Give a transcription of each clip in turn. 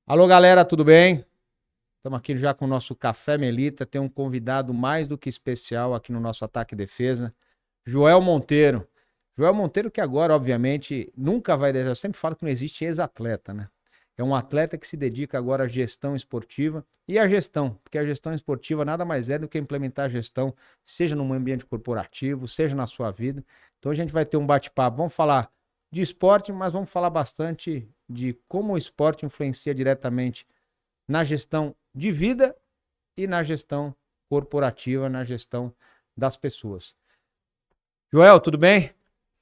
Alô, galera, tudo bem? Estamos aqui já com o nosso Café Melita. Tem um convidado mais do que especial aqui no nosso Ataque e Defesa, Joel Monteiro. Joel Monteiro que agora, obviamente, nunca vai... Eu sempre falo que não existe ex-atleta, né? É um atleta que se dedica agora à gestão esportiva e à gestão, porque a gestão esportiva nada mais é do que implementar a gestão, seja no ambiente corporativo, seja na sua vida. Então a gente vai ter um bate-papo. Vamos falar de esporte, mas vamos falar bastante de como o esporte influencia diretamente na gestão de vida e na gestão corporativa, na gestão das pessoas. Joel, tudo bem?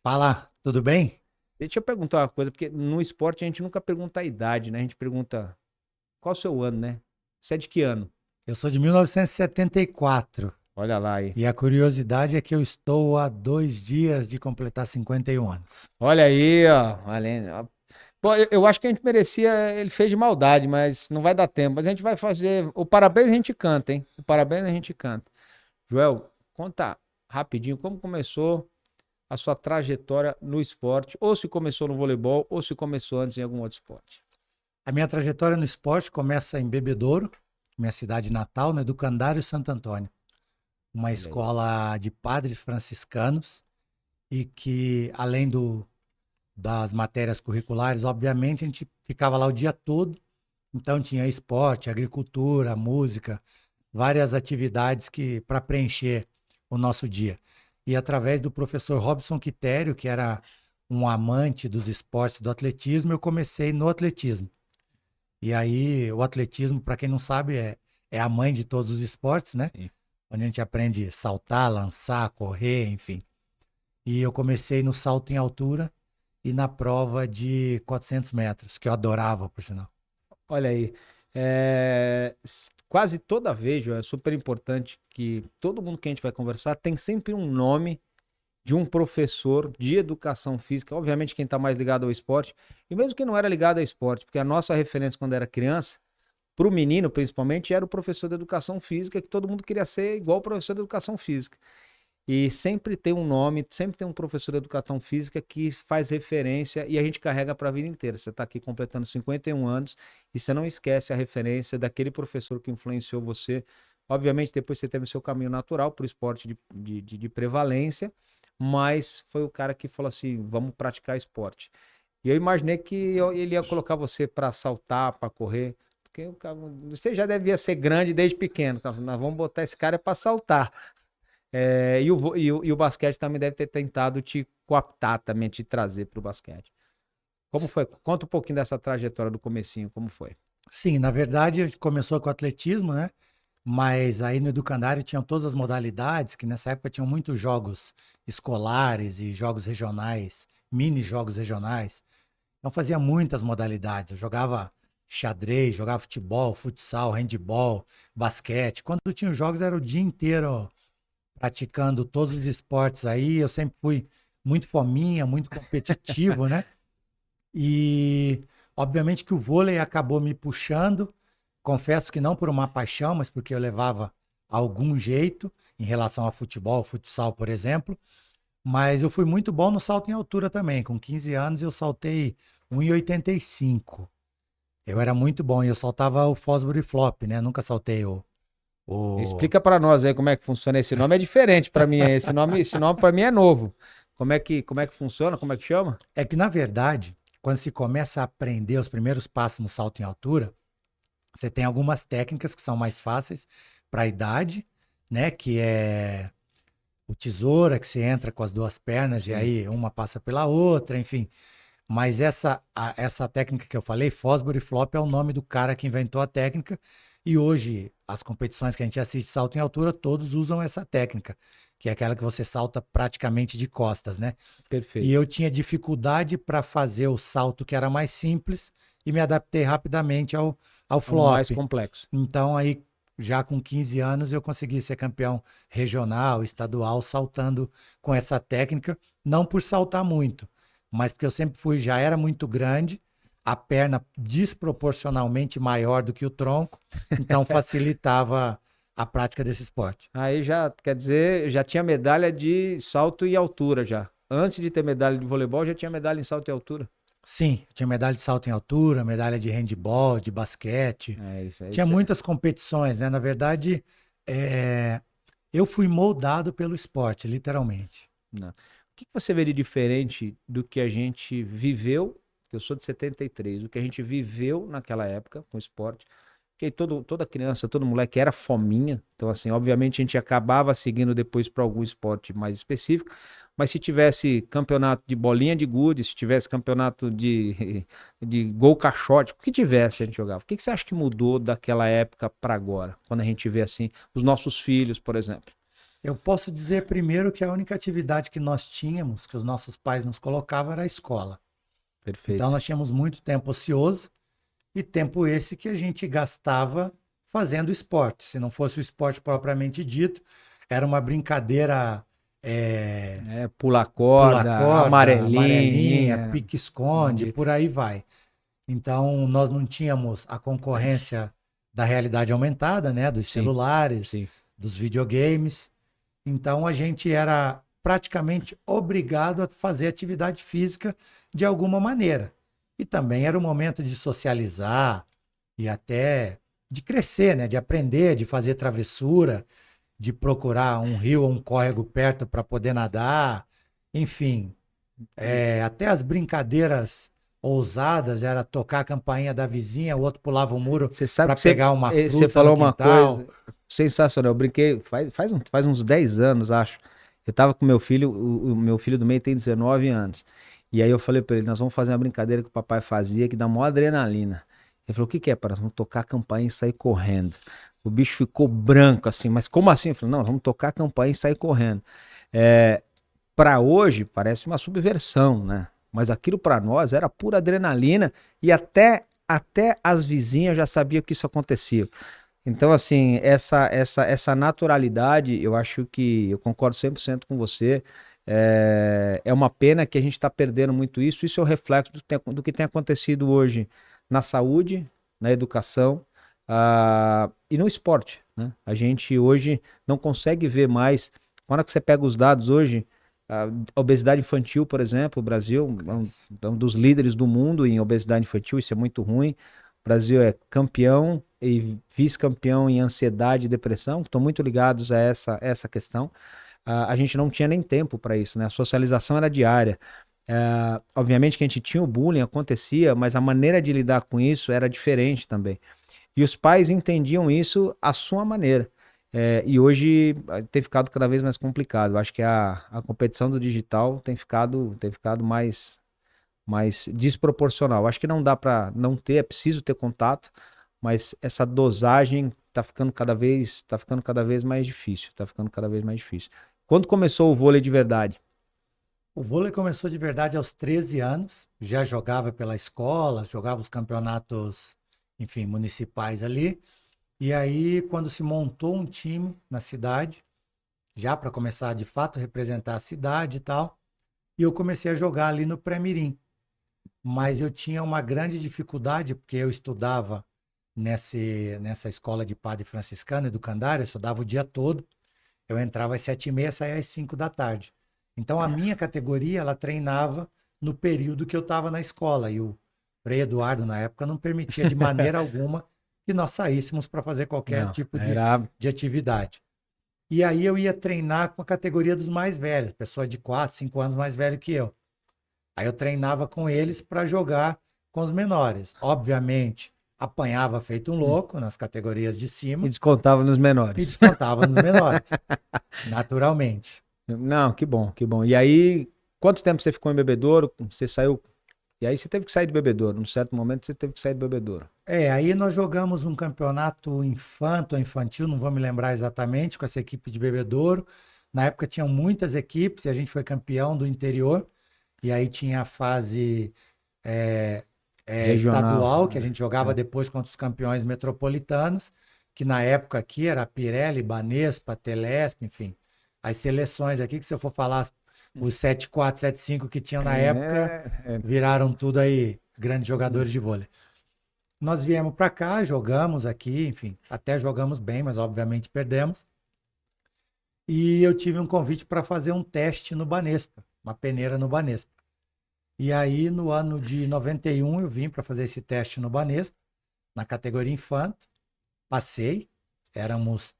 Fala, tudo bem? Deixa eu perguntar uma coisa, porque no esporte a gente nunca pergunta a idade, né? A gente pergunta qual o seu ano, né? Você é de que ano? Eu sou de 1974 Olha lá aí. e a curiosidade é que eu estou há 2 dias de completar 51 anos. Olha aí, ó. Pô, eu acho que a gente merecia, ele fez de maldade, mas não vai dar tempo. Mas a gente vai fazer. O parabéns a gente canta, hein? O parabéns a gente canta. Joel, conta rapidinho como começou a sua trajetória no esporte, ou se começou no voleibol, ou se começou antes em algum outro esporte. A minha trajetória no esporte começa em Bebedouro, minha cidade natal, no Educandário Santo Antônio, uma Olha aí. escola de padres franciscanos e que, além das matérias curriculares, obviamente a gente ficava lá o dia todo, então tinha esporte, agricultura, música, várias atividades que para preencher o nosso dia. E através do professor Robson Quitério, que era um amante dos esportes do atletismo, eu comecei no atletismo. E aí, o atletismo, para quem não sabe, é a mãe de todos os esportes, né? Sim. Onde a gente aprende a saltar, lançar, correr, enfim. E eu comecei no salto em altura e na prova de 400 metros, que eu adorava, por sinal. Olha aí. Quase toda vez, Joel, é super importante que todo mundo que a gente vai conversar tem sempre um nome de um professor de educação física, obviamente quem está mais ligado ao esporte, e mesmo quem não era ligado ao esporte, porque a nossa referência quando era criança, para o menino principalmente, era o professor de educação física, que todo mundo queria ser igual o professor de educação física. E sempre tem um nome, sempre tem um professor de educação física que faz referência e a gente carrega para a vida inteira. Você está aqui completando 51 anos e você não esquece a referência daquele professor que influenciou você. Obviamente, depois você teve o seu caminho natural para o esporte de prevalência, mas foi o cara que falou assim: vamos praticar esporte. E eu imaginei que ele ia colocar você para saltar, para correr, porque você já devia ser grande desde pequeno. Então, nós vamos botar esse cara para saltar. E o basquete também deve ter tentado te cooptar também, te trazer para o basquete. Como foi? Conta um pouquinho dessa trajetória do comecinho, como foi? Sim, na verdade, a gente começou com o atletismo, né? Mas aí no Educandário tinham todas as modalidades, que nessa época tinham muitos jogos escolares e jogos regionais, mini jogos regionais. Então fazia muitas modalidades. Eu jogava xadrez, jogava futebol, futsal, handebol, basquete. Quando tinha os jogos era o dia inteiro praticando todos os esportes aí. Eu sempre fui muito fominha, muito competitivo, né? E obviamente que o vôlei acabou me puxando. Confesso que não por uma paixão, mas porque eu levava algum jeito em relação a futebol, futsal, por exemplo. Mas eu fui muito bom no salto em altura também. Com 15 anos eu saltei 1,85. Eu era muito bom e eu saltava o Fosbury Flop, né? Nunca saltei o... Explica para nós aí como é que funciona esse nome. É diferente para mim. Esse nome para mim é novo. Como é que funciona? Como é que chama? É que, na verdade, quando se começa a aprender os primeiros passos no salto em altura, você tem algumas técnicas que são mais fáceis para a idade, né? Que é o tesoura, que você entra com as duas pernas e Sim. aí uma passa pela outra, enfim. Mas essa técnica que eu falei, Fosbury Flop, é o nome do cara que inventou a técnica. E hoje, as competições que a gente assiste salto em altura, todos usam essa técnica, que é aquela que você salta praticamente de costas, né? E eu Perfeito. tinha dificuldade para fazer o salto que era mais simples e me adaptei rapidamente ao É o mais flop. complexo. Então, aí, já com 15 anos, eu consegui ser campeão regional, estadual, saltando com essa técnica, não por saltar muito, mas porque eu sempre fui, já era muito grande, a perna desproporcionalmente maior do que o tronco, então facilitava a prática desse esporte. Aí já, quer dizer, já tinha medalha de salto e altura já. Antes de ter medalha de voleibol, já tinha medalha em salto e altura. Sim, eu tinha medalha de salto em altura, medalha de handebol, de basquete. É isso, é Tinha isso. muitas competições, né? Na verdade, é, eu fui moldado pelo esporte, literalmente. Não. O que que você vê de diferente do que a gente viveu? Que eu sou de 73, o que a gente viveu naquela época com o esporte, que toda criança, todo moleque era fominha. Então, assim, obviamente a gente acabava seguindo depois para algum esporte mais específico. Mas se tivesse campeonato de bolinha de gude, se tivesse campeonato de gol caixote, o que tivesse a gente jogava. O que que você acha que mudou daquela época para agora? Quando a gente vê assim, os nossos filhos, por exemplo. Eu posso dizer primeiro que a única atividade que nós tínhamos, que os nossos pais nos colocavam, era a escola. Então Perfeito. nós tínhamos muito tempo ocioso e tempo esse que a gente gastava fazendo esporte. Se não fosse o esporte propriamente dito, era uma brincadeira, é, É, pular pular corda, corda, amarelinha, amarelinha, pique-esconde, por aí vai. Então nós não tínhamos a concorrência da realidade aumentada, né, dos sim, celulares, sim. dos videogames. Então a gente era praticamente obrigado a fazer atividade física de alguma maneira. E também era o momento de socializar e até de crescer, né? De aprender, de fazer travessura, de procurar um rio ou um córrego perto para poder nadar. Enfim, até as brincadeiras ousadas era tocar a campainha da vizinha, o outro pulava o muro Você sabe para que você, pegar uma você fruta no falou uma quintal. coisa sensacional. Eu brinquei faz uns 10 anos, acho. Eu tava com meu filho, o meu filho do meio tem 19 anos. E aí eu falei pra ele, nós vamos fazer uma brincadeira que o papai fazia, que dá maior adrenalina. Ele falou, o que que é, pai? Nós vamos tocar a campainha e sair correndo. O bicho ficou branco assim, mas como assim? Eu falei, não, vamos tocar a campainha e sair correndo. É, para hoje parece uma subversão, né? Mas aquilo para nós era pura adrenalina e até as vizinhas já sabiam que isso acontecia. Então, assim, essa naturalidade, eu acho que eu concordo 100% com você. É uma pena que a gente está perdendo muito isso. Isso é o reflexo do que tem acontecido hoje na saúde, na educação, e no esporte, né? A gente hoje não consegue ver mais. Quando você pega os dados hoje, a obesidade infantil, por exemplo, o Brasil é um dos líderes do mundo em obesidade infantil, isso é muito ruim. O Brasil é campeão e vice-campeão em ansiedade e depressão, que estão muito ligados a essa questão. A gente não tinha nem tempo para isso, né? A socialização era diária. Obviamente que a gente tinha o bullying, acontecia, mas a maneira de lidar com isso era diferente também. E os pais entendiam isso à sua maneira. E hoje tem ficado cada vez mais complicado. Eu acho que a competição do digital tem ficado mais desproporcional. Eu acho que não dá para não ter, é preciso ter contato, mas essa dosagem tá ficando cada vez mais difícil. Tá ficando cada vez mais difícil. Quando começou o vôlei de verdade? O vôlei começou de verdade aos 13 anos, já jogava pela escola, jogava os campeonatos, enfim, municipais ali. E aí, quando se montou um time na cidade, já para começar de fato a representar a cidade e tal, e eu comecei a jogar ali no Pré-Mirim. Mas eu tinha uma grande dificuldade, porque eu estudava nessa escola de padre franciscano, educandário, eu estudava o dia todo. Eu entrava às 7h30, saía às 5 da tarde. Então a minha categoria, ela treinava no período que eu estava na escola. E o Frei Eduardo, na época, não permitia de maneira alguma que nós saíssemos para fazer qualquer Não, tipo era. de atividade. E aí eu ia treinar com a categoria dos mais velhos, pessoa de 4, 5 anos mais velho que eu. Aí eu treinava com eles para jogar com os menores. Obviamente, apanhava feito um louco nas categorias de E cima descontava nos e menores. descontava nos menores, naturalmente. Não, que bom, que bom. E aí, quanto tempo você ficou em Bebedouro? Você saiu. E aí você teve que sair de Bebedouro. Num certo momento você teve que sair de Bebedouro. Aí nós jogamos um campeonato infanto ou infantil, não vou me lembrar exatamente, com essa equipe de Bebedouro. Na época tinham muitas equipes e a gente foi campeão do interior. E aí tinha a fase é, Regional. estadual, que a gente É. jogava depois contra os campeões metropolitanos, que na época aqui era Pirelli, Banespa, Telesp, enfim. As seleções aqui, que se eu for falar os 7-4, 7-5 que tinham na época, É. viraram tudo aí grandes jogadores de vôlei. Nós viemos para cá, jogamos aqui, enfim, até jogamos bem, mas obviamente perdemos. E eu tive um convite para fazer um teste no Banespa, uma peneira no Banespa. E aí, no ano de 91, eu vim para fazer esse teste no Banespa, na categoria infanto. Passei, éramos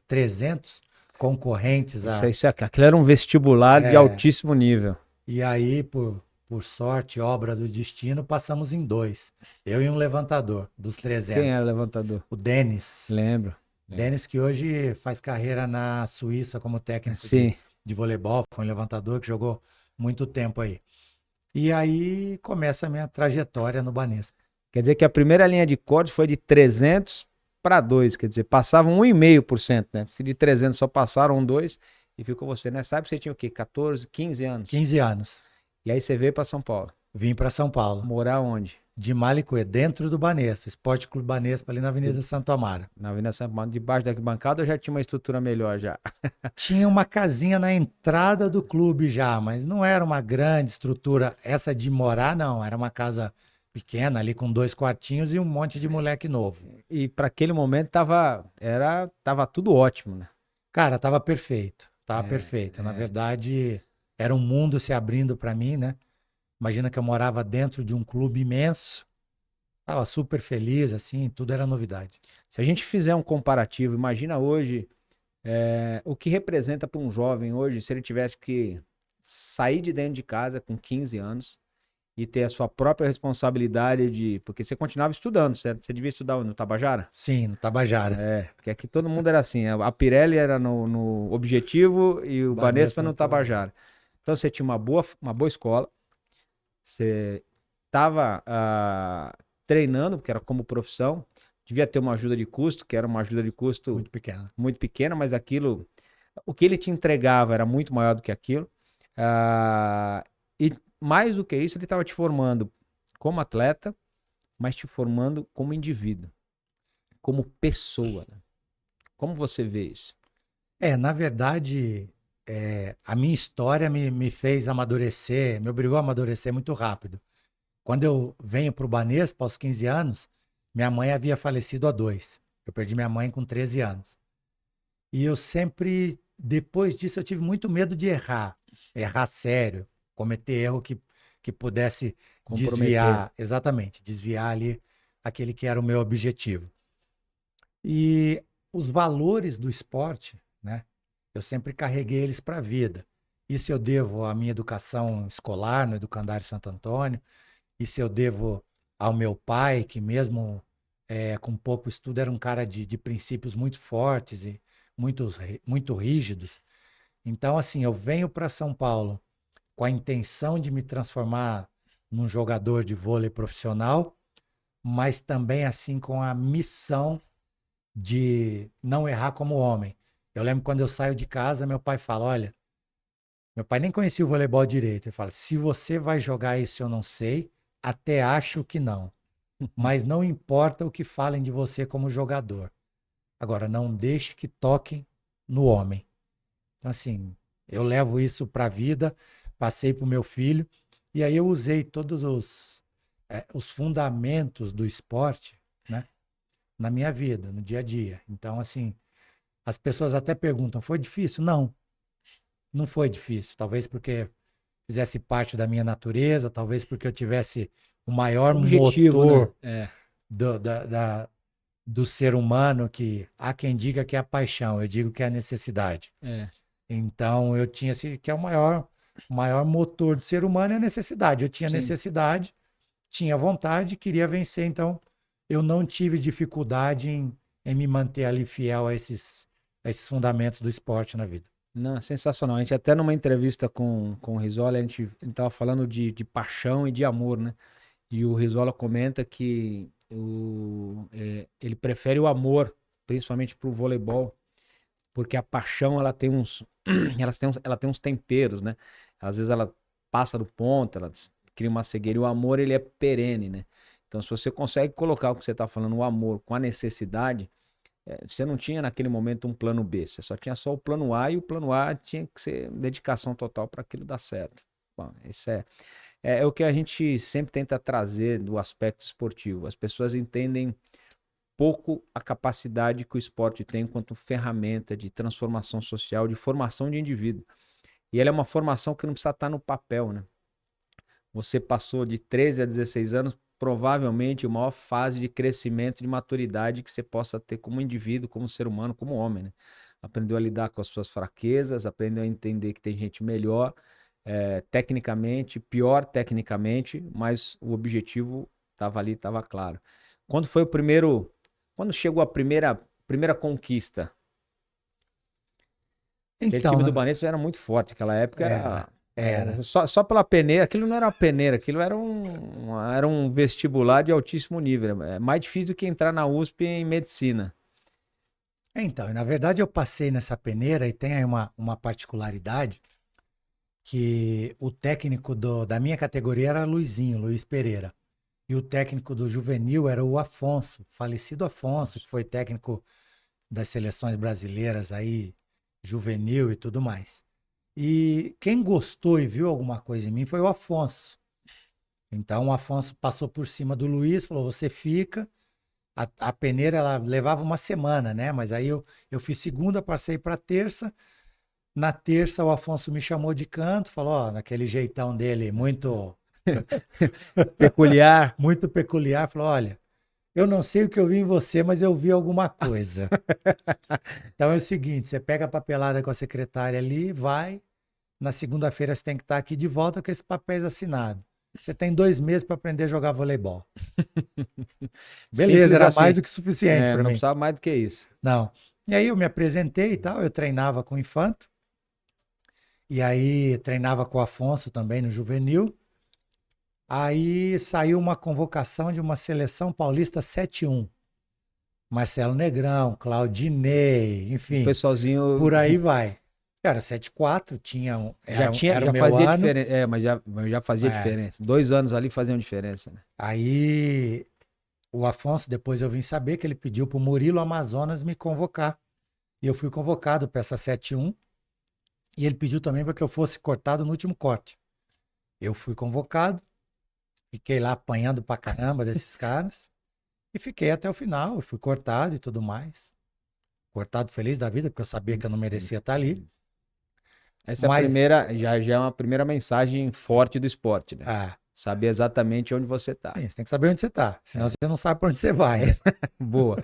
300 concorrentes Aquilo era um vestibular de é, altíssimo nível. e aí, por sorte, obra do destino, passamos em dois. Eu e um levantador, dos Quem era 300. levantador? O Denis. Lembro. Lembro. Denis, que hoje faz carreira na Suíça como técnico Sim. de voleibol, foi um levantador que jogou muito tempo aí. E aí começa a minha trajetória no Banespa. Quer dizer que a primeira linha de corte foi de 300 para 2, quer dizer, passavam 1,5%, né? Se de 300 só passaram 2 e ficou você. Nessa época você tinha o quê? 14, 15 anos. 15 anos. E aí você veio para São Paulo. Vim para São Paulo. Morar onde? De Malicuê, dentro do Banespa, Esporte Clube Banespa, ali na Avenida Santo Amaro. Na Avenida São Paulo, debaixo da arquibancada, ou já tinha uma estrutura melhor já? Tinha uma casinha na entrada do clube já, mas não era uma grande estrutura. Essa de morar, não. Era uma casa pequena ali com 2 quartinhos e um monte de moleque novo. E para aquele momento tava tudo ótimo, né? Cara, tava perfeito. Tava É, perfeito. Na é. verdade, era um mundo se abrindo para mim, né? Imagina que eu morava dentro de um clube imenso. Tava super feliz, assim, tudo era novidade. Se a gente fizer um comparativo, imagina hoje o que representa para um jovem hoje se ele tivesse que sair de dentro de casa com 15 anos e ter a sua própria responsabilidade de. Porque você continuava estudando, certo? Você devia estudar no Tabajara? Sim, no Tabajara. É, porque aqui todo mundo era assim. A Pirelli era no Objetivo e o Banespa Banespa no no Tabajara. Tabajara. Então você tinha uma boa escola, você estava treinando, porque era como profissão, devia ter uma ajuda de custo, que era uma ajuda de custo Muito pequeno. muito pequena, mas aquilo, o que ele te entregava era muito maior do que aquilo. E mais do que isso, ele estava te formando como atleta, mas te formando como indivíduo, como pessoa, né? Como você vê isso? Na verdade, a minha história me fez amadurecer, me obrigou a amadurecer muito rápido. Quando eu venho para o Banespa, aos 15 anos, minha mãe havia falecido há 2. Eu perdi minha mãe com 13 anos. E eu sempre, depois disso, eu tive muito medo de errar. Errar sério, cometer erro que pudesse Comprometer. desviar, exatamente, desviar ali aquele que era o meu objetivo. E os valores do esporte, né? Eu sempre carreguei eles para a vida. Isso eu devo à minha educação escolar no Educandário Santo Antônio. Isso eu devo ao meu pai, que mesmo com pouco estudo era um cara de princípios muito fortes e muito rígidos. Então, assim, eu venho para São Paulo com a intenção de me transformar num jogador de vôlei profissional, mas também assim com a missão de não errar como homem. Eu lembro quando eu saio de casa, meu pai fala: olha, meu pai nem conhecia o voleibol direito. Ele fala: se você vai jogar isso, eu não sei, até acho que não. Mas não importa o que falem de você como jogador. Agora, não deixe que toquem no homem. Então, assim, eu levo isso para a vida, passei para o meu filho, e aí eu usei todos os fundamentos do esporte, né, na minha vida, no dia a dia. Então, assim, as pessoas até perguntam: foi difícil? Não, não foi difícil. Talvez porque fizesse parte da minha natureza, talvez porque eu tivesse o maior Objetivo, né? motor do ser humano, que há quem diga que é a paixão, eu digo que é a necessidade. É. Então eu tinha esse, que é o maior motor do ser humano é a necessidade. Eu tinha Sim. necessidade, tinha vontade, queria vencer, então eu não tive dificuldade em me manter ali fiel a esses fundamentos do esporte na vida. Não, sensacional. A gente até numa entrevista com o Risola, ele tava falando de paixão e de amor, né? E o Risola comenta que ele prefere o amor, principalmente pro voleibol, porque a paixão ela tem uns temperos, né? Às vezes ela passa do ponto, ela cria uma cegueira. E o amor, ele é perene, né? Então, se você consegue colocar o que você tá falando, o amor com a necessidade, você não tinha naquele momento um plano B, você só o plano A, e o plano A tinha que ser dedicação total para aquilo dar certo. Bom, isso é o que a gente sempre tenta trazer do aspecto esportivo. As pessoas entendem pouco a capacidade que o esporte tem enquanto ferramenta de transformação social, de formação de indivíduo. E ela é uma formação que não precisa estar no papel, né? você passou de 13 a 16 anos, provavelmente a maior fase de crescimento e de maturidade que você possa ter como indivíduo, como ser humano, como homem, né? Aprendeu a lidar com as suas fraquezas, aprendeu a entender que tem gente melhor, tecnicamente, pior tecnicamente, mas o objetivo estava ali, estava claro. Quando foi o primeiro, quando chegou a primeira conquista? Aquele Então, time do né? Banespa era muito forte, aquela época Era, era era. só pela peneira, aquilo não era uma peneira, aquilo era um vestibular de altíssimo nível, é mais difícil do que entrar na USP em medicina. Então, e na verdade eu passei nessa peneira e tem aí uma particularidade que o técnico da minha categoria era Luizinho, Luiz Pereira. E o técnico do juvenil era o Afonso, falecido Afonso, que foi técnico das seleções brasileiras aí, juvenil e tudo mais. E quem gostou e viu alguma coisa em mim foi o Afonso. Então o Afonso passou por cima do Luiz, falou: você fica. A peneira ela levava uma semana, né? Mas aí eu fiz segunda, passei para terça. Na terça o Afonso me chamou de canto, falou, ó, naquele jeitão dele, muito Peculiar. muito peculiar, falou: olha, eu não sei o que eu vi em você, mas eu vi alguma coisa. Então é o seguinte, você pega a papelada com a secretária ali, vai. Na segunda-feira você tem que estar aqui de volta com esses papéis assinados. Você tem 2 meses para aprender a jogar voleibol. Beleza, Simples era mais assim. do que suficiente para Não mim. precisava mais do que isso. Não. E aí eu me apresentei e tal, eu treinava com o Infanto. E aí treinava com o Afonso também no juvenil. Aí saiu uma convocação de uma seleção paulista 7-1. Marcelo Negrão, Claudinei, O enfim, pessoalzinho por aí vai. Era 7-4, era o já meu fazia ano. diferença. Mas já fazia É. diferença. 2 anos ali faziam diferença, né? Aí o Afonso, depois eu vim saber que ele pediu para o Murilo Amazonas me convocar. E eu fui convocado para essa 7-1. E ele pediu também para que eu fosse cortado no último corte. Eu fui convocado, fiquei lá apanhando pra caramba desses caras. E fiquei até o final, fui cortado e tudo mais. Cortado feliz da vida, porque eu sabia que eu não merecia estar ali. Essa é a Mas, primeira, já é uma primeira mensagem forte do esporte, né? ah, Saber exatamente onde você tá. sim, você tem que saber onde você tá, senão É. você não sabe para onde você vai, né? Boa.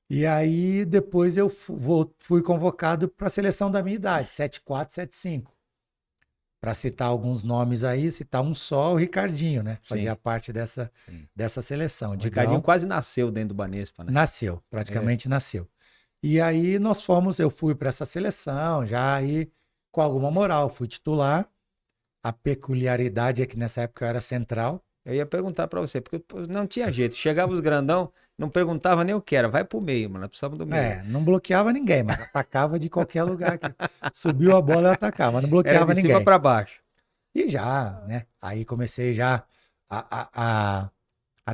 E aí, depois eu fui convocado para a seleção da minha idade, 7-4, 7-5. Para citar alguns nomes aí, citar um só, o Ricardinho, né? Sim, Fazia parte dessa, sim. dessa seleção. O O Ricardinho Digão quase nasceu dentro do Banespa, né? nasceu, É. praticamente nasceu. E aí eu fui para essa seleção, já aí com alguma moral, fui titular. A peculiaridade é que nessa época eu era central. Eu ia perguntar pra você, porque pô, não tinha jeito. Chegava os grandão, não perguntava nem o que era. Vai pro meio, mano. Nós precisamos do meio. Não bloqueava ninguém, mas atacava de qualquer lugar que subiu a bola eu atacava, mas não Era bloqueava de cima ninguém. pra baixo. E já, né? Aí comecei já a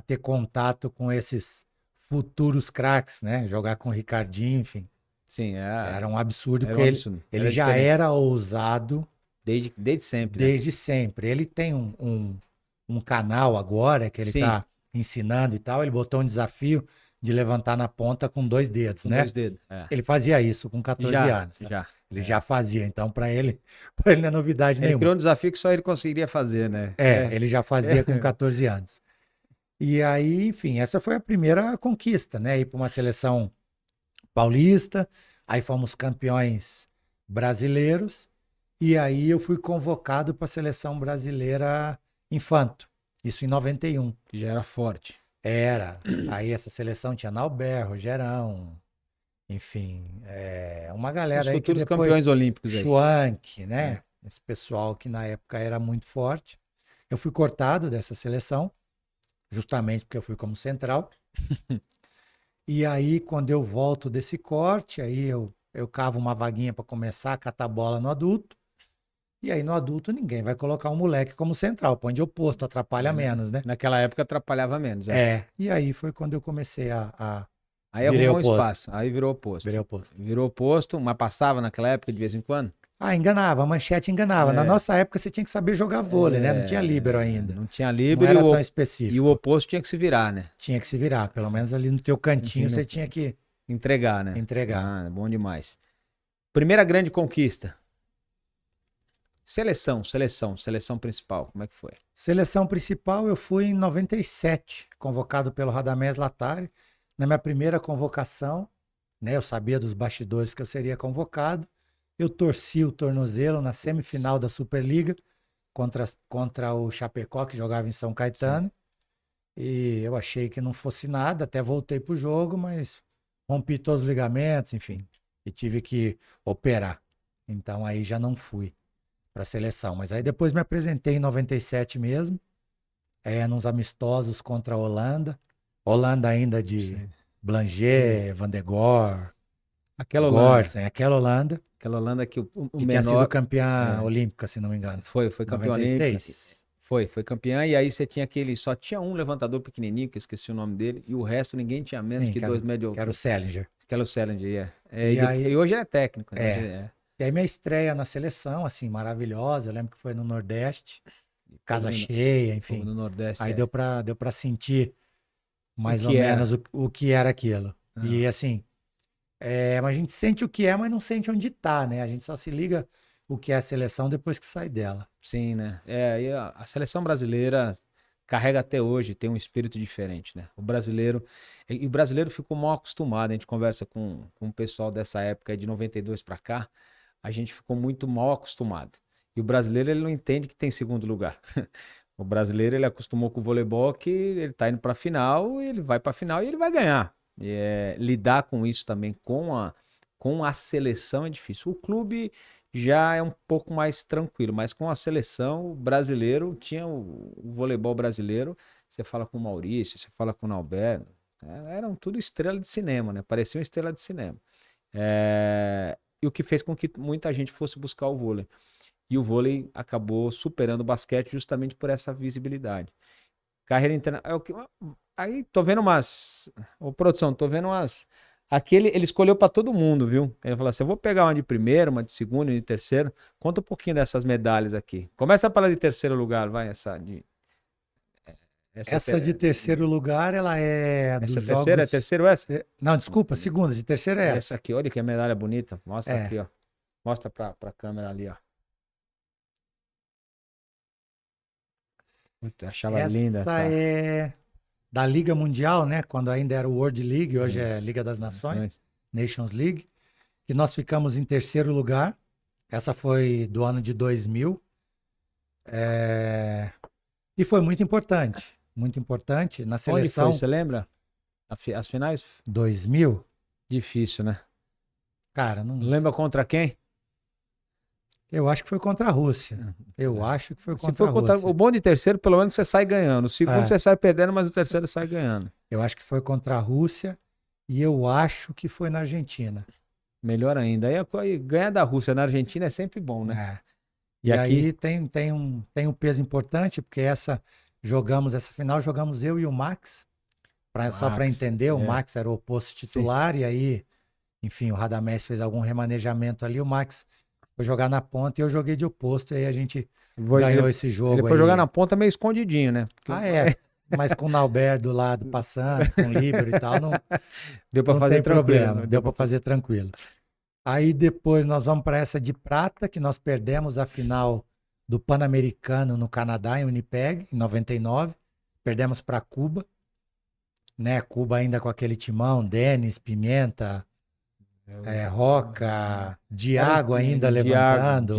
ter contato com esses futuros craques, né? Jogar com o Ricardinho, enfim. Sim, Era um absurdo, era um porque ele, absurdo. ele Era já diferente. era ousado Desde sempre, né? desde sempre. Ele tem um canal agora que ele Sim, está ensinando e tal. Ele botou um desafio de levantar na ponta com 2 dedos, com né? 2 dedos. É. Ele fazia isso com 14 Já, anos, tá? já. Ele já fazia, então para ele, para ele não é novidade Ele nenhuma. criou um desafio que só ele conseguiria fazer, né? Ele já fazia com 14 anos. E aí, enfim, essa foi a primeira conquista, né? Ir para uma seleção paulista, aí fomos campeões brasileiros, e aí eu fui convocado para a seleção brasileira infanto, isso em 91. Que já era forte. Era. Aí essa seleção tinha Nauber, Rogerão, enfim, uma Os galera aí que futuros depois. campeões olímpicos aí. Schwank, É. né? Esse pessoal que na época era muito forte. Eu fui cortado dessa seleção, justamente porque eu fui como central. E aí, quando eu volto desse corte, aí eu cavo uma vaguinha para começar a catar bola no adulto. E aí, no adulto, ninguém vai colocar um moleque como central. Põe de oposto, atrapalha menos, né? Naquela época atrapalhava menos, é. E aí foi quando eu comecei a Aí virei arrumou um oposto. espaço, aí virou oposto. Virei oposto. Virou oposto, mas passava naquela época de vez em quando? Enganava, a manchete enganava. Na É, nossa época, você tinha que saber jogar vôlei, né? Não tinha líbero ainda. não tinha Não livre era tão e o específico. oposto tinha que se virar, né? Tinha que se virar. Pelo menos ali no teu cantinho, Enfim, você tinha que entregar, né? entregar. Ah, bom demais. Primeira grande conquista. Seleção principal, como é que foi? Seleção principal, eu fui em 97, convocado pelo Radamés Latari. Na minha primeira convocação, né, eu sabia dos bastidores que eu seria convocado. Eu torci o tornozelo na semifinal da Superliga contra o Chapecó, que jogava em São Sim. Caetano. E eu achei que não fosse nada, até voltei pro jogo, mas rompi todos os ligamentos, enfim, e tive que operar. Então aí já não fui para a seleção. Mas aí depois me apresentei em 97 mesmo, nos amistosos contra a Holanda. Holanda ainda de Sim. Blanger, Van de Goor, Aquela Holanda. Gortsen, aquela Holanda, Aquela Holanda que o que tinha sido menor campeã é, olímpica, se não me engano. foi campeão olímpico. 96. Foi campeã. E aí você tinha só tinha um levantador pequenininho, que eu esqueci o nome dele, e o resto ninguém tinha menos Sim, que 2 metros de que era o altura. Selinger. Aquela o Salinger, E e aí, hoje ele é técnico, né? Hoje é. ele é. E aí minha estreia na seleção, assim, maravilhosa. Eu lembro que foi no Nordeste, Povo casa do, cheia, povo enfim. do Nordeste Aí deu pra sentir o mais ou que menos era. o que era aquilo. Ah, E assim, mas a gente sente o que é, mas não sente onde tá, né? A gente só se liga o que é a seleção depois que sai dela. sim, né? E a seleção brasileira carrega até hoje, tem um espírito diferente, né? O brasileiro ficou mal acostumado, a gente conversa com o pessoal dessa época aí de 92 para cá, a gente ficou muito mal acostumado. E o brasileiro, ele não entende que tem segundo lugar. O brasileiro, ele acostumou com o voleibol que ele tá indo para final, ele vai para final e ele vai ganhar. Lidar com isso também com a seleção é difícil. O clube já é um pouco mais tranquilo, mas com a seleção, o brasileiro tinha o voleibol brasileiro. Você fala com o Maurício, você fala com o Alberto, eram tudo estrela de cinema, né? Pareciam estrela de cinema. E o que fez com que muita gente fosse buscar o vôlei. E o vôlei acabou superando o basquete justamente por essa visibilidade. Carreira internacional. Aí tô vendo umas. Ô, produção, tô vendo umas. Aqui ele escolheu pra todo mundo, viu? Ele falou assim: eu vou pegar uma de primeiro, uma de segundo e de terceiro. Conta um pouquinho dessas medalhas aqui. Começa pela de terceiro lugar, vai, essa, Essa de terceiro lugar, ela é essa dos é terceira? É jogos. terceiro essa? Não, desculpa, segunda, de terceira é Essa essa. aqui, olha que medalha bonita. Mostra É. aqui, ó. Mostra pra câmera ali, ó. Puta, eu achava linda Essa essa. é da Liga Mundial, né? Quando ainda era o World League, hoje é Liga das Nações, Nações. Nations League, que nós ficamos em terceiro lugar. Essa foi do ano de 2000. E foi muito importante. Muito importante. Na Onde foi? seleção Você lembra? As finais? 2000, Difícil, né? cara, não, Lembra contra quem? eu acho que foi contra a Rússia. Eu acho que foi Se contra for a contra o Rússia. bom de terceiro, pelo menos você sai ganhando. O segundo É, você sai perdendo, mas o terceiro sai ganhando. eu acho que foi contra a Rússia e eu acho que foi na Argentina. Melhor ainda. Aí ganhar da Rússia na Argentina é sempre bom, né? É. E E aqui, aí tem um peso importante, porque essa final jogamos eu e o Max, só para Max, entender, o Max era o oposto sim. titular, e aí, enfim, o Radamés fez algum remanejamento ali, o Max foi jogar na ponta e eu joguei de oposto, e aí a gente ganhou esse Ele jogo foi jogar na aí. ponta meio escondidinho, né? Ah, é, mas com o Nauber do lado passando, com o líbero e tal, não, Deu pra não fazer tem tranquilo, problema, né? Deu deu pra para fazer. fazer tranquilo. Aí depois nós vamos para essa de prata, que nós perdemos a final do Pan-Americano no Canadá, em Winnipeg, em 99. Perdemos para Cuba, né? Cuba ainda com aquele timão, Denis, Pimenta, Roca, Diago ainda levantando.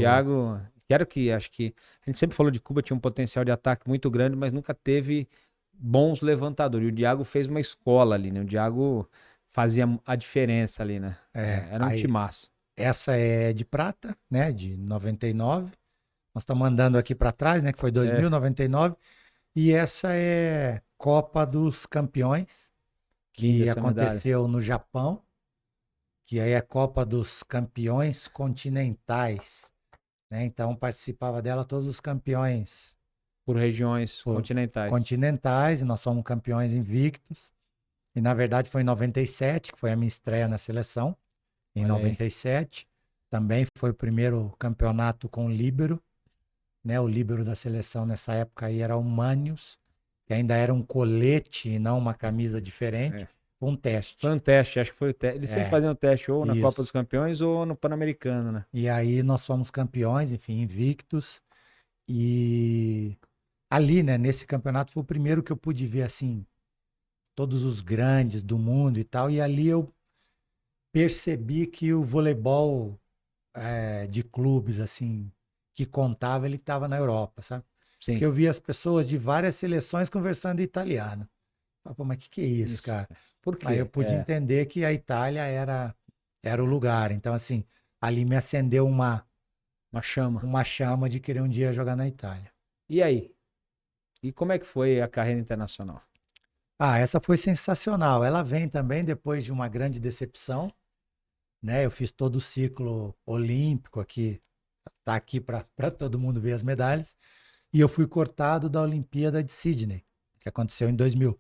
Acho que a gente sempre falou de Cuba, tinha um potencial de ataque muito grande, mas nunca teve bons levantadores. E o Diago fez uma escola ali, né? O Diago fazia a diferença ali, né? Era um Aí timaço. essa é de prata, né? De 99. Nós estamos andando aqui para trás, né? Que foi É, 2000, 99. E essa é Copa dos Campeões, linda que essa medalha. aconteceu no Japão, que aí é Copa dos Campeões Continentais, né? Então participava dela todos os campeões Por regiões pô, continentais. continentais, e nós fomos campeões invictos. E na verdade foi em 97, que foi a minha estreia na seleção, em Olha aí. 97. Também foi o primeiro campeonato com líbero, né? O líbero da seleção nessa época aí era o Manius, que ainda era um colete e não uma camisa diferente. É. Foi um Foi teste. um teste, acho que foi o teste. Eles sempre É, faziam o teste ou na Copa dos isso. Campeões ou no Pan-Americano, né? E aí nós fomos campeões, enfim, invictos. E ali, né, nesse campeonato foi o primeiro que eu pude ver, assim, todos os grandes do mundo e tal. E ali eu percebi que o voleibol de clubes, assim, que contava, ele estava na Europa, sabe? Porque Sim, eu via as pessoas de várias seleções conversando italiano. Falei, pô, mas que é isso, isso. cara? Por Aí eu quê? pude entender que a Itália era o lugar. Então, assim, ali me acendeu Uma chama. uma chama de querer um dia jogar na Itália. E aí? E como é que foi a carreira internacional? Ah, essa foi sensacional. Ela vem também depois de uma grande decepção, né? Eu fiz todo o ciclo olímpico aqui, tá aqui para todo mundo ver as medalhas, e eu fui cortado da Olimpíada de Sydney, que aconteceu em 2000.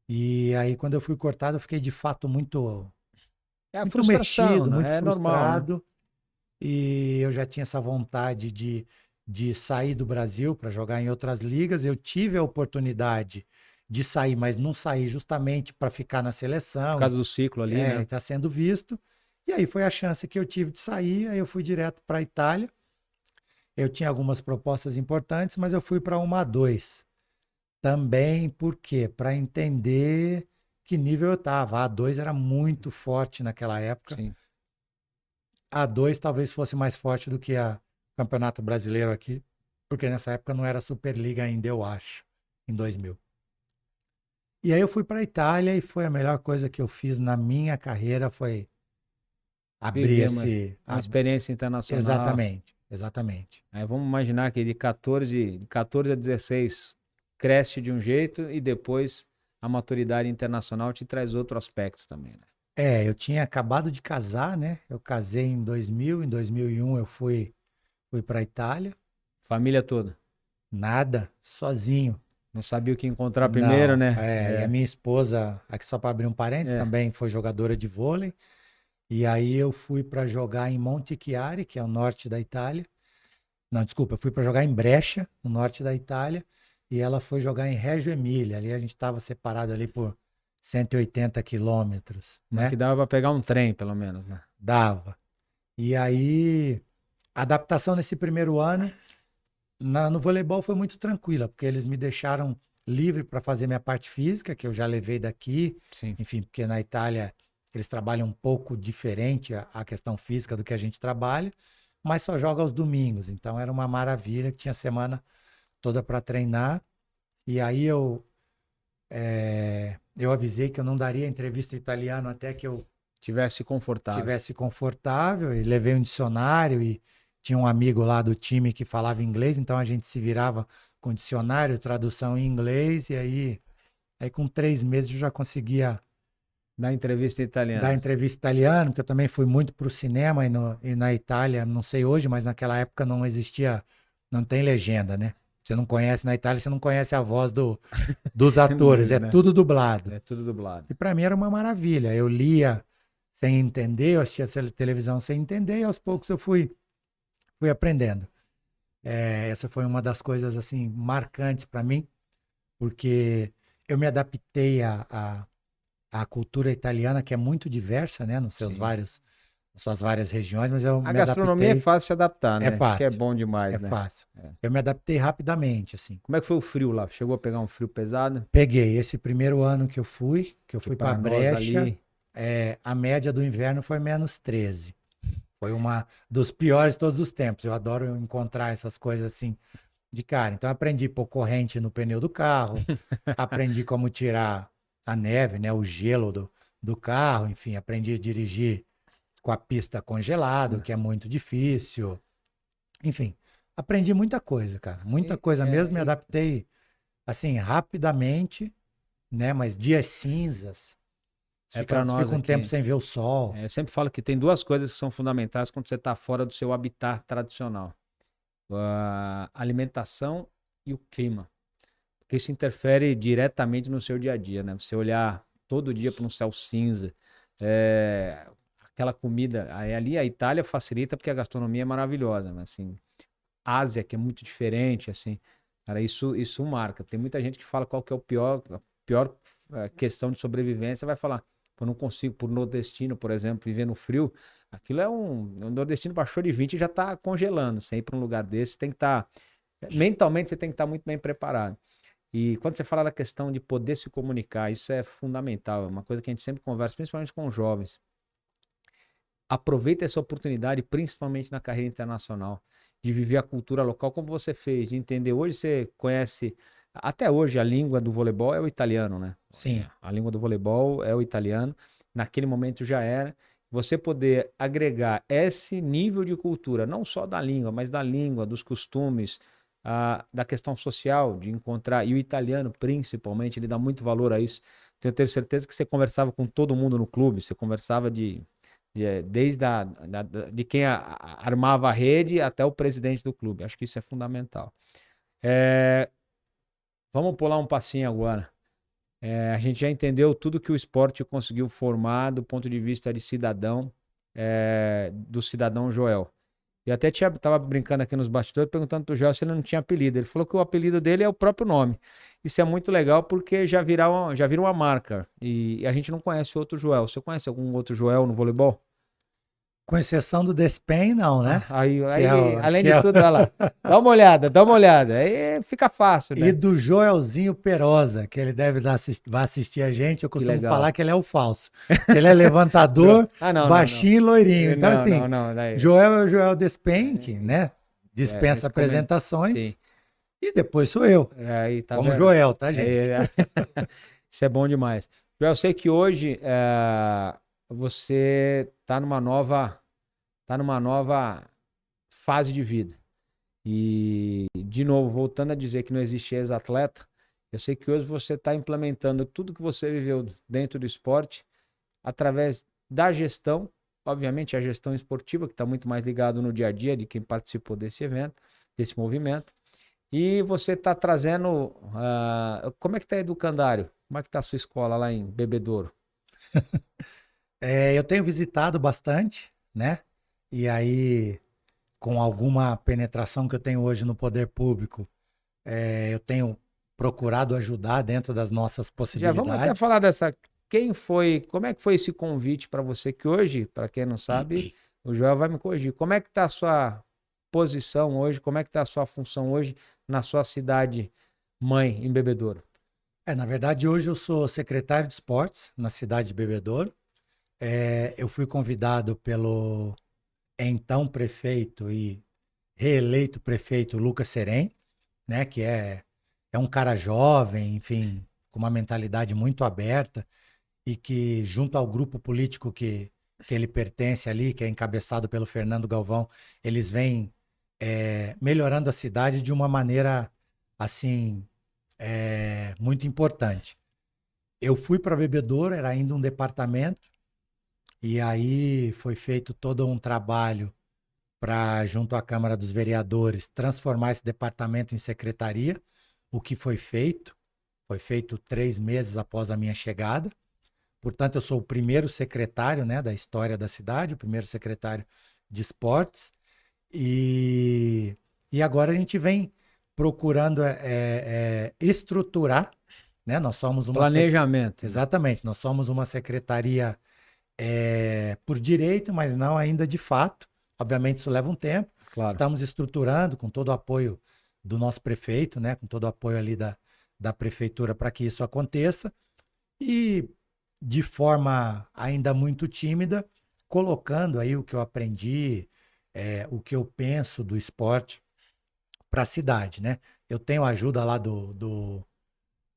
E aí quando eu fui cortado, eu fiquei de fato É a muito frustração, mexido, muito né? É normal, né? frustrado, e eu já tinha essa vontade de sair do Brasil para jogar em outras ligas. Eu tive a oportunidade de sair, mas não saí justamente para ficar na Por seleção. causa do ciclo ali, né? Está sendo visto. E aí foi a chance que eu tive de sair, aí eu fui direto para a Itália. Eu tinha algumas propostas importantes, mas eu fui para uma A2. Também, por quê? Para entender que nível eu estava. A A2 era muito forte naquela época. Sim. A A2 talvez fosse mais forte do que a Campeonato Brasileiro aqui, porque nessa época não era Superliga ainda, eu acho, em 2000. E aí eu fui para a Itália e foi a melhor coisa que eu fiz na minha carreira, foi abrir Viver esse... uma experiência internacional. Exatamente, exatamente. Aí vamos imaginar que de 14 a 16 cresce de um jeito e depois a maturidade internacional te traz outro aspecto também, né? Eu tinha acabado de casar, né? Eu casei em 2000, em 2001 eu fui para a Itália, Família toda. nada, sozinho. Não sabia o que encontrar primeiro, Não, né? e a minha esposa, aqui só para abrir um parênteses, É. também foi jogadora de vôlei. E aí eu fui para jogar em Montichiari, que é o norte da Itália. Não, desculpa, eu fui para jogar em Brescia, no norte da Itália, e ela foi jogar em Reggio Emília. Ali a gente estava separado ali por 180 quilômetros, Mas que né? dava pra pegar um trem, pelo menos, né? Dava. E aí, a adaptação nesse primeiro ano no voleibol foi muito tranquila, porque eles me deixaram livre para fazer minha parte física, que eu já levei daqui, Sim. enfim, porque na Itália eles trabalham um pouco diferente a questão física do que a gente trabalha, mas só joga aos domingos, então era uma maravilha, que tinha semana toda para treinar. E aí eu avisei que eu não daria entrevista em italiano até que eu Tivesse confortável. tivesse confortável, e levei um dicionário e tinha um amigo lá do time que falava inglês, então a gente se virava com dicionário, tradução em inglês, e aí com 3 meses eu já conseguia Da entrevista dar italiana. entrevista italiano, porque eu também fui muito para o cinema e na Itália, não sei hoje, mas naquela época não existia, não tem legenda, né? Você não conhece na Itália, você não conhece a voz dos atores, é Né? tudo dublado. É tudo dublado. E para mim era uma maravilha. Eu lia sem entender, eu assistia televisão sem entender, e aos poucos eu fui aprendendo. Essa foi uma das coisas assim marcantes para mim, porque eu me adaptei à cultura italiana, que é muito diversa, né, Sim. nas suas várias regiões, mas eu A me gastronomia é adaptei, fácil se adaptar, é né? Que é fácil, bom é demais, né? fácil. É. Eu me adaptei rapidamente, assim. Como é que foi o frio lá? Chegou a pegar um frio pesado? Peguei esse primeiro ano que eu Que fui para para nós Brecha, ali, a média do inverno foi -13. Foi uma dos piores de todos os tempos. Eu adoro encontrar essas coisas assim de cara. Então, eu aprendi a pôr corrente no pneu do carro, aprendi como tirar a neve, né, o gelo do carro, enfim, aprendi a dirigir com a pista congelada, o que é muito difícil. Enfim, aprendi muita coisa, cara. Muita e, coisa mesmo. é, Me e- adaptei, assim, rapidamente, né? Mas dias cinzas, é para você nós fica um tempo aqui. sem ver o sol. Eu sempre falo que tem duas coisas que são fundamentais quando você está fora do seu habitat tradicional: a alimentação e o clima. Porque isso interfere diretamente no seu dia a dia, né? Você olhar todo dia para um céu cinza, é, aquela comida. Aí ali a Itália facilita porque a gastronomia é maravilhosa, né? Assim, Ásia, que é muito diferente, assim. Cara, isso marca. Tem muita gente que fala qual que é o pior questão de sobrevivência, vai falar, eu não consigo, por nordestino, por exemplo, viver no frio, aquilo o nordestino baixou de 20 e já tá congelando. Você ir para um lugar desse, tem que estar, mentalmente você tem que estar muito bem preparado. E quando você fala da questão de poder se comunicar, isso é fundamental, é uma coisa que a gente sempre conversa, principalmente com os jovens. Aproveita essa oportunidade, principalmente na carreira internacional, de viver a cultura local como você fez, de entender. Hoje você conhece, até hoje a língua do voleibol é o italiano, né? Sim. A língua do voleibol é o italiano. Naquele momento já era. Você poder agregar esse nível de cultura, não só da língua, mas da língua, dos costumes, da questão social, de encontrar, e o italiano principalmente, ele dá muito valor a isso. Tenho ter certeza que você conversava com todo mundo no clube, você conversava desde de quem armava a rede até o presidente do clube. Acho que isso é fundamental. Vamos pular um passinho agora. A gente já entendeu tudo que o esporte conseguiu formar do ponto de vista de cidadão, do cidadão Joel. E até estava brincando aqui nos bastidores, perguntando pro Joel se ele não tinha apelido. Ele falou que o apelido dele é o próprio nome. Isso é muito legal porque já vira uma marca. E a gente não conhece outro Joel. Você conhece algum outro Joel no voleibol? Com exceção do Despen, não, né? Aí, além Que de é tudo, olha lá. Dá uma olhada. Aí fica fácil, E né? do Joelzinho Perosa, que ele vai assistir a gente. Eu Que costumo legal. falar que ele é o falso. Que ele é levantador, Não, baixinho e loirinho. Então, assim, daí, Joel é o Joel Despen, que, né? Dispensa apresentações. Sim. E depois sou eu. Aí, tá Como vendo? Joel, tá, gente? Isso é bom demais. Joel, eu sei que hoje você tá numa nova fase de vida. E, de novo, voltando a dizer que não existe ex-atleta, eu sei que hoje você está implementando tudo que você viveu dentro do esporte através da gestão, obviamente a gestão esportiva, que está muito mais ligado no dia a dia de quem participou desse evento, desse movimento. E você está trazendo. Como é que está Educandário? Como é que está a sua escola lá em Bebedouro? Eu tenho visitado bastante, né? E aí, com alguma penetração que eu tenho hoje no poder público, eu tenho procurado ajudar dentro das nossas Já vamos até possibilidades. falar como é que foi esse convite para você que hoje, para quem não sabe, o Joel vai me corrigir. Como é que está a sua posição hoje? Como é que está a sua função hoje na sua cidade mãe, em Bebedouro? Na verdade, hoje eu sou secretário de esportes na cidade de Bebedouro. Eu fui convidado pelo então prefeito e reeleito prefeito Lucas Serem, né, que é um cara jovem, enfim, com uma mentalidade muito aberta e que, junto ao grupo político que ele pertence ali, que é encabeçado pelo Fernando Galvão, eles vêm melhorando a cidade de uma maneira, assim, muito importante. Eu fui para Bebedouro, era ainda um departamento, e aí foi feito todo um trabalho para, junto à Câmara dos Vereadores, transformar esse departamento em secretaria, o que foi feito 3 meses após a minha chegada. Portanto, eu sou o primeiro secretário, né, da história da cidade, o primeiro secretário de esportes. E agora a gente vem procurando estruturar, né? Nós somos uma Planejamento. Exatamente, nós somos uma secretaria por direito, mas não ainda de fato. Obviamente isso leva um tempo. Claro. Estamos estruturando com todo o apoio do nosso prefeito, né? Com todo o apoio ali da prefeitura para que isso aconteça. E de forma ainda muito tímida, colocando aí o que eu aprendi, o que eu penso do esporte para a cidade, né? Eu tenho a ajuda lá do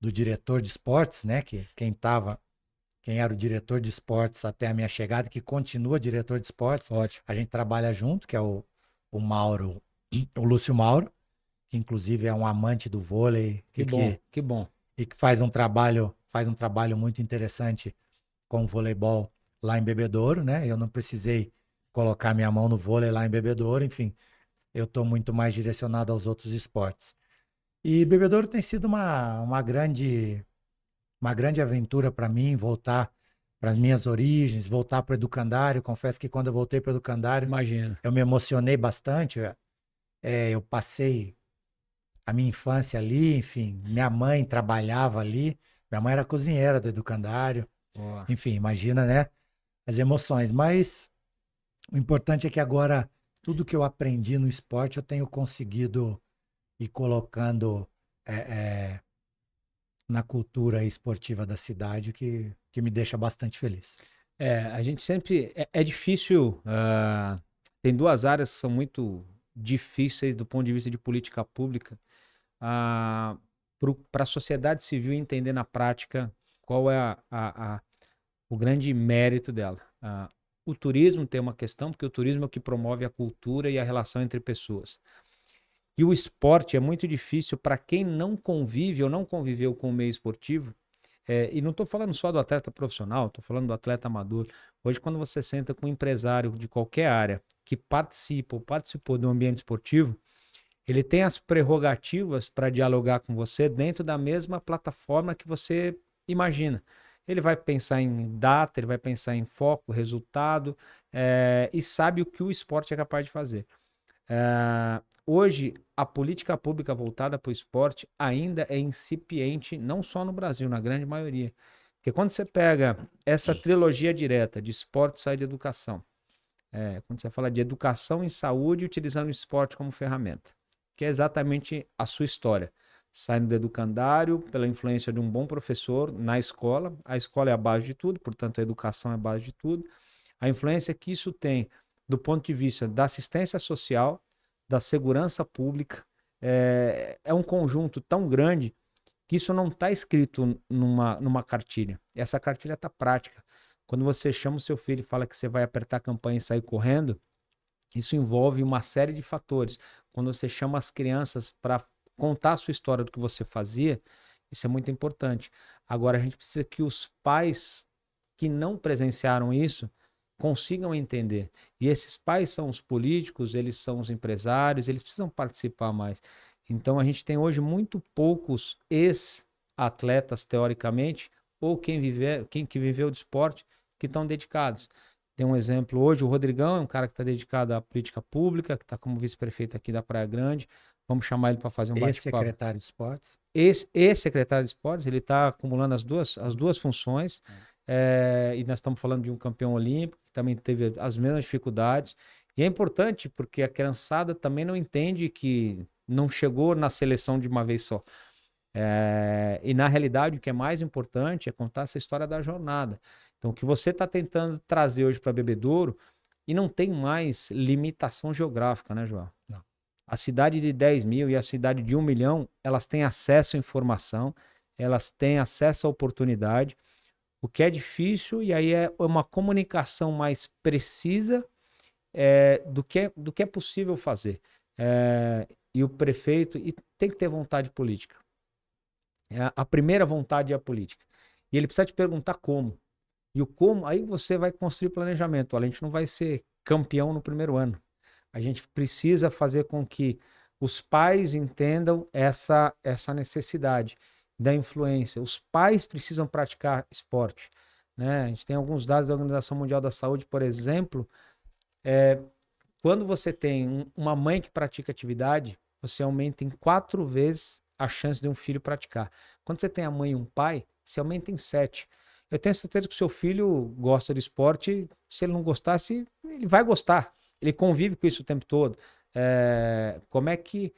diretor de esportes, né? Quem era o diretor de esportes até a minha chegada, que continua diretor de esportes. Ótimo. A gente trabalha junto, que é o Mauro, o Lúcio Mauro, que inclusive é um amante do vôlei. Que bom. E que faz um trabalho muito interessante com o voleibol lá em Bebedouro, né? Eu não precisei colocar minha mão no vôlei lá em Bebedouro, enfim, eu estou muito mais direcionado aos outros esportes. E Bebedouro tem sido uma grande aventura para mim, voltar para as minhas origens, voltar para o Educandário. Confesso que quando eu voltei para o Educandário, Imagina, eu me emocionei bastante. Eu passei a minha infância ali, enfim, minha mãe trabalhava ali, Minha mãe era cozinheira do educandário. Boa. Enfim, imagina, né? As emoções. Mas o importante é que agora tudo que eu aprendi no esporte eu tenho conseguido ir colocando é, é, na cultura esportiva da cidade, que me deixa bastante feliz. A gente sempre. É difícil. Tem duas áreas que são muito difíceis do ponto de vista de política pública. Para a sociedade civil entender na prática qual é o grande mérito dela. O turismo tem uma questão, porque o turismo é o que promove a cultura e a relação entre pessoas. E o esporte é muito difícil para quem não convive ou não conviveu com o meio esportivo. E não estou falando só do atleta profissional, estou falando do atleta amador. Hoje, quando você senta com um empresário de qualquer área que participa ou participou do ambiente esportivo, ele tem as prerrogativas para dialogar com você dentro da mesma plataforma que você imagina. Ele vai pensar em data, ele vai pensar em foco, resultado, e sabe o que o esporte é capaz de fazer. Hoje, a política pública voltada para o esporte ainda é incipiente, não só no Brasil, na grande maioria. Porque quando você pega essa trilogia direta de esporte, saúde e educação, quando você fala de educação em saúde, utilizando o esporte como ferramenta, que é exatamente a sua história. Saindo do educandário, pela influência de um bom professor na escola, a escola é a base de tudo, portanto a educação é a base de tudo. A influência que isso tem do ponto de vista da assistência social, da segurança pública, é um conjunto tão grande que isso não está escrito numa cartilha. Essa cartilha está prática. Quando você chama o seu filho e fala que você vai apertar a campanha e sair correndo, isso envolve uma série de fatores. Quando você chama as crianças para contar a sua história do que você fazia, isso é muito importante. Agora, a gente precisa que os pais que não presenciaram isso consigam entender. E esses pais são os políticos, eles são os empresários, eles precisam participar mais. Então, a gente tem hoje muito poucos ex-atletas, teoricamente, ou quem que viveu de esporte, que estão dedicados. Tem um exemplo hoje, o Rodrigão é um cara que está dedicado à política pública, que está como vice-prefeito aqui da Praia Grande. Vamos chamar ele para fazer um bate-papo. Ex-secretário de esportes. Ex-secretário de esportes, ele está acumulando as duas funções. E nós estamos falando de um campeão olímpico, que também teve as mesmas dificuldades. E é importante porque a criançada também não entende que não chegou na seleção de uma vez só. E na realidade, o que é mais importante é contar essa história da jornada. Então, o que você está tentando trazer hoje para Bebedouro, e não tem mais limitação geográfica, né, João? Não. A cidade de 10 mil e a cidade de 1 milhão, elas têm acesso à informação, elas têm acesso à oportunidade. O que é difícil, e aí é uma comunicação mais precisa do que é possível fazer. E o prefeito tem que ter vontade política. A primeira vontade é a política. E ele precisa te perguntar como. E o como, aí você vai construir planejamento. Olha, a gente não vai ser campeão no primeiro ano. A gente precisa fazer com que os pais entendam essa necessidade da influência. Os pais precisam praticar esporte, né? A gente tem alguns dados da Organização Mundial da Saúde, por exemplo, quando você tem uma mãe que pratica atividade, você aumenta em 4 vezes a chance de um filho praticar. Quando você tem a mãe e um pai, você aumenta em 7. Eu tenho certeza que o seu filho gosta de esporte. Se ele não gostasse, ele vai gostar. Ele convive com isso o tempo todo. Como é que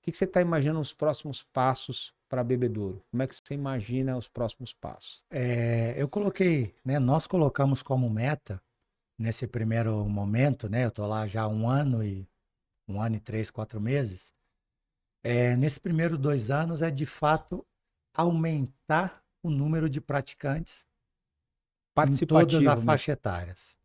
você está imaginando os próximos passos para Bebedouro? Como é que você imagina os próximos passos? Eu coloquei, né? Nós colocamos como meta nesse primeiro momento, né? Eu tô lá já há 1 ano e 3, 4 meses. Nesses primeiros 2 anos é de fato aumentar o número de praticantes em todas as faixas etárias.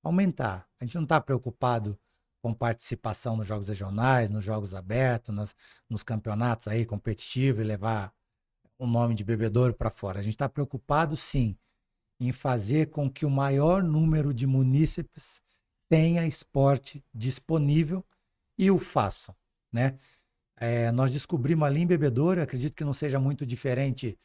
Aumentar. A gente não está preocupado com participação nos jogos regionais, nos jogos abertos, nos campeonatos aí competitivos e levar o nome de Bebedouro para fora. A gente está preocupado, sim, em fazer com que o maior número de munícipes tenha esporte disponível e o façam, né? Nós descobrimos ali em Bebedouro, acredito que não seja muito diferente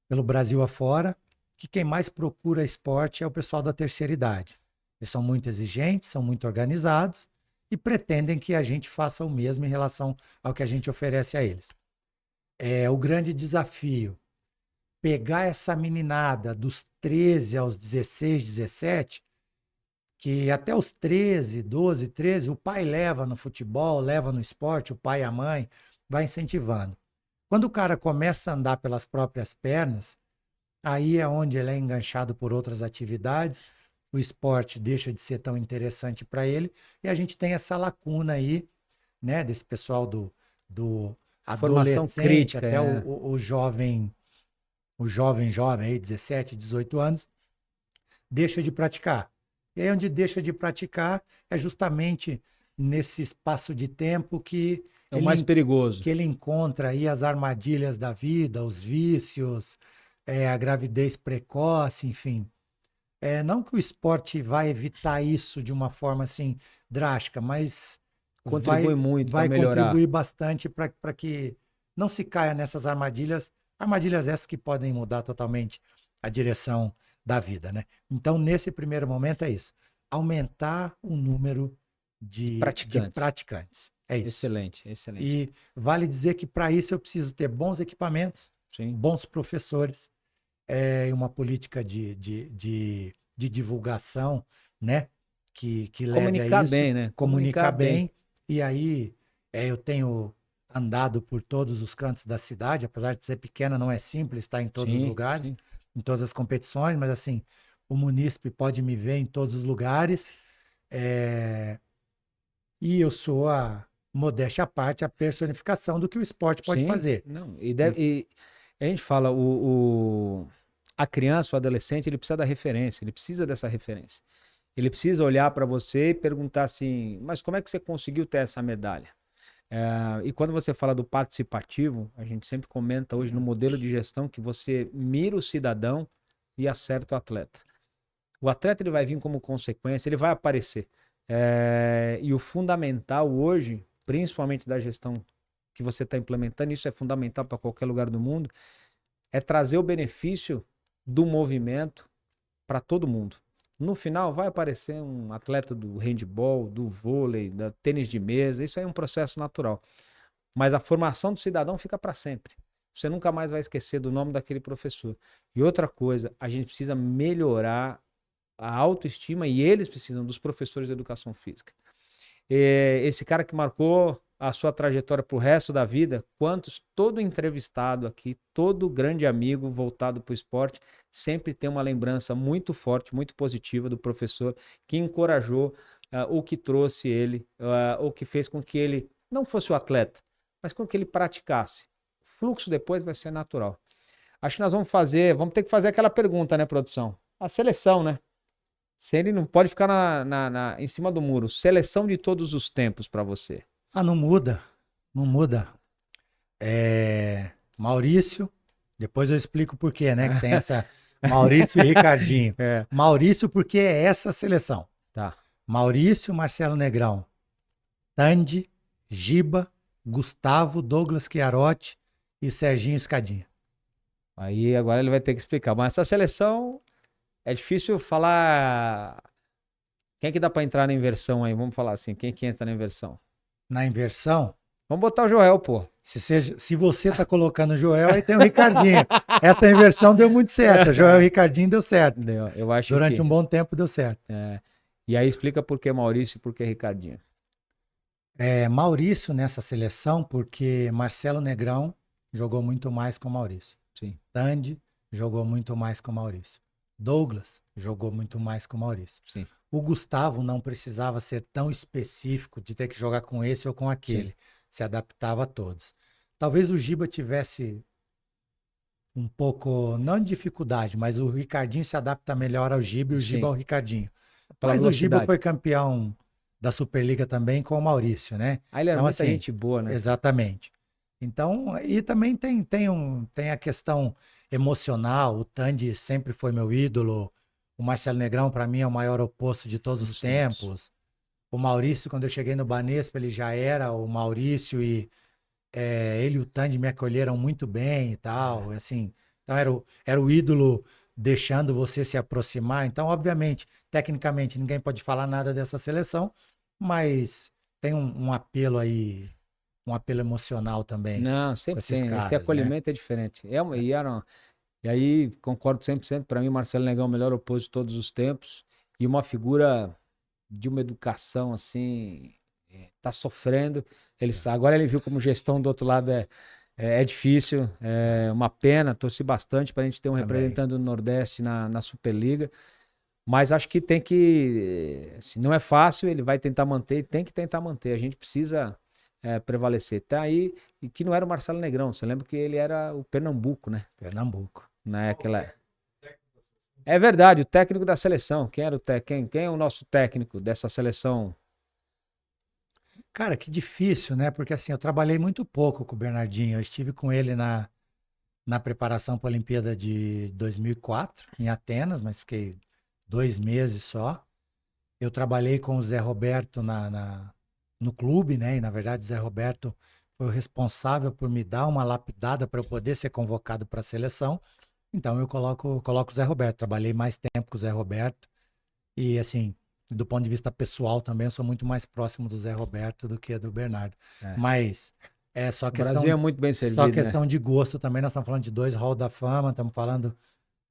pelo Brasil afora, que quem mais procura esporte é o pessoal da terceira idade. Eles são muito exigentes, são muito organizados e pretendem que a gente faça o mesmo em relação ao que a gente oferece a eles. O grande desafio pegar essa meninada dos 13 aos 16, 17, que até os 13, 12, 13, o pai leva no futebol, leva no esporte, o pai e a mãe, vai incentivando. Quando o cara começa a andar pelas próprias pernas, aí é onde ele é enganchado por outras atividades, o esporte deixa de ser tão interessante para ele, e a gente tem essa lacuna aí, né, desse pessoal do Formação adolescente crítica, até é. o jovem aí, 17, 18 anos, deixa de praticar. E aí onde deixa de praticar é justamente nesse espaço de tempo É o mais perigoso. que ele encontra aí as armadilhas da vida, os vícios, a gravidez precoce, enfim. Não que o esporte vai evitar isso de uma forma assim drástica, mas Contribui muito para vai melhorar. contribuir bastante para que não se caia nessas armadilhas, armadilhas essas que podem mudar totalmente a direção da vida, né? Então, nesse primeiro momento é isso, aumentar o número de Praticantes. praticantes. É isso. Excelente, excelente. E vale dizer que para isso eu preciso ter bons equipamentos, Sim. bons professores, e uma política de divulgação, né? Que leve a Comunicar isso, bem, né? comunicar Comunicar bem. bem. E aí eu tenho andado por todos os cantos da cidade, apesar de ser pequena, não é simples estar em todos os Sim, lugares, sim. em todas as competições, mas assim, o munícipe pode me ver em todos os lugares. é, e eu sou modéstia à parte, a personificação do que o esporte pode Sim. fazer. Não, e a gente fala, a criança, o adolescente, ele precisa da referência, ele precisa dessa referência. Ele precisa olhar para você e perguntar assim, mas como é que você conseguiu ter essa medalha? E quando você fala do participativo, a gente sempre comenta hoje no modelo de gestão que você mira o cidadão e acerta o atleta. O atleta ele vai vir como consequência, ele vai aparecer. E o fundamental hoje, principalmente da gestão que você está implementando, isso é fundamental para qualquer lugar do mundo, é trazer o benefício do movimento para todo mundo. No final vai aparecer um atleta do handball, do vôlei, da tênis de mesa, isso aí é um processo natural. Mas a formação do cidadão fica para sempre. Você nunca mais vai esquecer do nome daquele professor. E outra coisa, a gente precisa melhorar a autoestima e eles precisam dos professores de educação física. Esse cara que marcou a sua trajetória para o resto da vida, todo entrevistado aqui, todo grande amigo voltado para o esporte, sempre tem uma lembrança muito forte, muito positiva do professor que encorajou, ou que trouxe ele, ou que fez com que ele não fosse o atleta, mas com que ele praticasse. O fluxo depois vai ser natural. Acho que nós vamos ter que fazer aquela pergunta, né, produção? A seleção, né? Se ele não pode ficar em cima do muro. Seleção de todos os tempos para você. Não muda, não muda. Maurício, depois eu explico por quê, né? Que tem essa Maurício e Ricardinho. É, Maurício, porque é essa seleção. tá. Maurício, Marcelo Negrão, Tandy, Giba, Gustavo, Douglas Chiarotti e Serginho Escadinha. Aí agora ele vai ter que explicar. Mas essa seleção é difícil falar. Quem é que dá para entrar na inversão aí? Vamos falar assim. Quem é que entra na inversão? Na inversão, Vamos botar o Joel, pô. se você tá colocando o Joel, aí tem o Ricardinho. Essa inversão deu muito certo. Joel e Ricardinho deu certo. Eu acho Durante que. um bom tempo deu certo. E aí explica por que Maurício e por que Ricardinho. Maurício nessa seleção, porque Marcelo Negrão jogou muito mais com Maurício. Sim. Tandy jogou muito mais com Maurício. Douglas jogou muito mais com Maurício. Sim. O Gustavo não precisava ser tão específico de ter que jogar com esse ou com aquele. Sim. Se adaptava a todos. Talvez o Giba tivesse um pouco, não de dificuldade, mas o Ricardinho se adapta melhor ao Giba e o Giba ao Ricardinho. Mas o Giba foi campeão da Superliga também com o Maurício, né? Ele era então, muita gente boa, né? Exatamente. Então, e também tem a questão emocional. O Tandy sempre foi meu ídolo. O Marcelo Negrão, para mim, é o maior oposto de todos os tempos. O Maurício, quando eu cheguei no Banespa, ele já era o Maurício e ele e o Tandy me acolheram muito bem e tal. Assim, então era o ídolo deixando você se aproximar. Então, obviamente, tecnicamente, ninguém pode falar nada dessa seleção, mas tem um apelo aí, um apelo emocional também. Não, sempre tem. Caras, esse acolhimento, né? É diferente. E aí, concordo 100%. Para mim, o Marcelo Negão é o melhor oposto de todos os tempos. E uma figura de uma educação assim, tá sofrendo. Agora ele viu como gestão do outro lado é difícil, é uma pena. Torci bastante para a gente ter um Também. representante do Nordeste na Superliga. Mas acho que tem que. Se não é fácil, ele vai tentar manter, tem que tentar manter. A gente precisa prevalecer. Tá aí, e que não era o Marcelo Negrão. Você lembra que ele era o Pernambuco, né? Pernambuco. Naquela. É verdade, o técnico da seleção. Quem era o quem é o nosso técnico dessa seleção? Cara, que difícil, né? Porque assim, eu trabalhei muito pouco com o Bernardinho. Eu estive com ele na preparação para a Olimpíada de 2004, em Atenas, mas fiquei 2 meses só. Eu trabalhei com o Zé Roberto no clube, né? E na verdade, o Zé Roberto foi o responsável por me dar uma lapidada para eu poder ser convocado para a seleção. Então eu coloco o Zé Roberto. Trabalhei mais tempo com o Zé Roberto. E assim, do ponto de vista pessoal também, eu sou muito mais próximo do Zé Roberto do que do Bernardo. É. Mas é O Brasil é muito bem só servido, né? questão de gosto também. Nós estamos falando de 2 Hall da Fama, estamos falando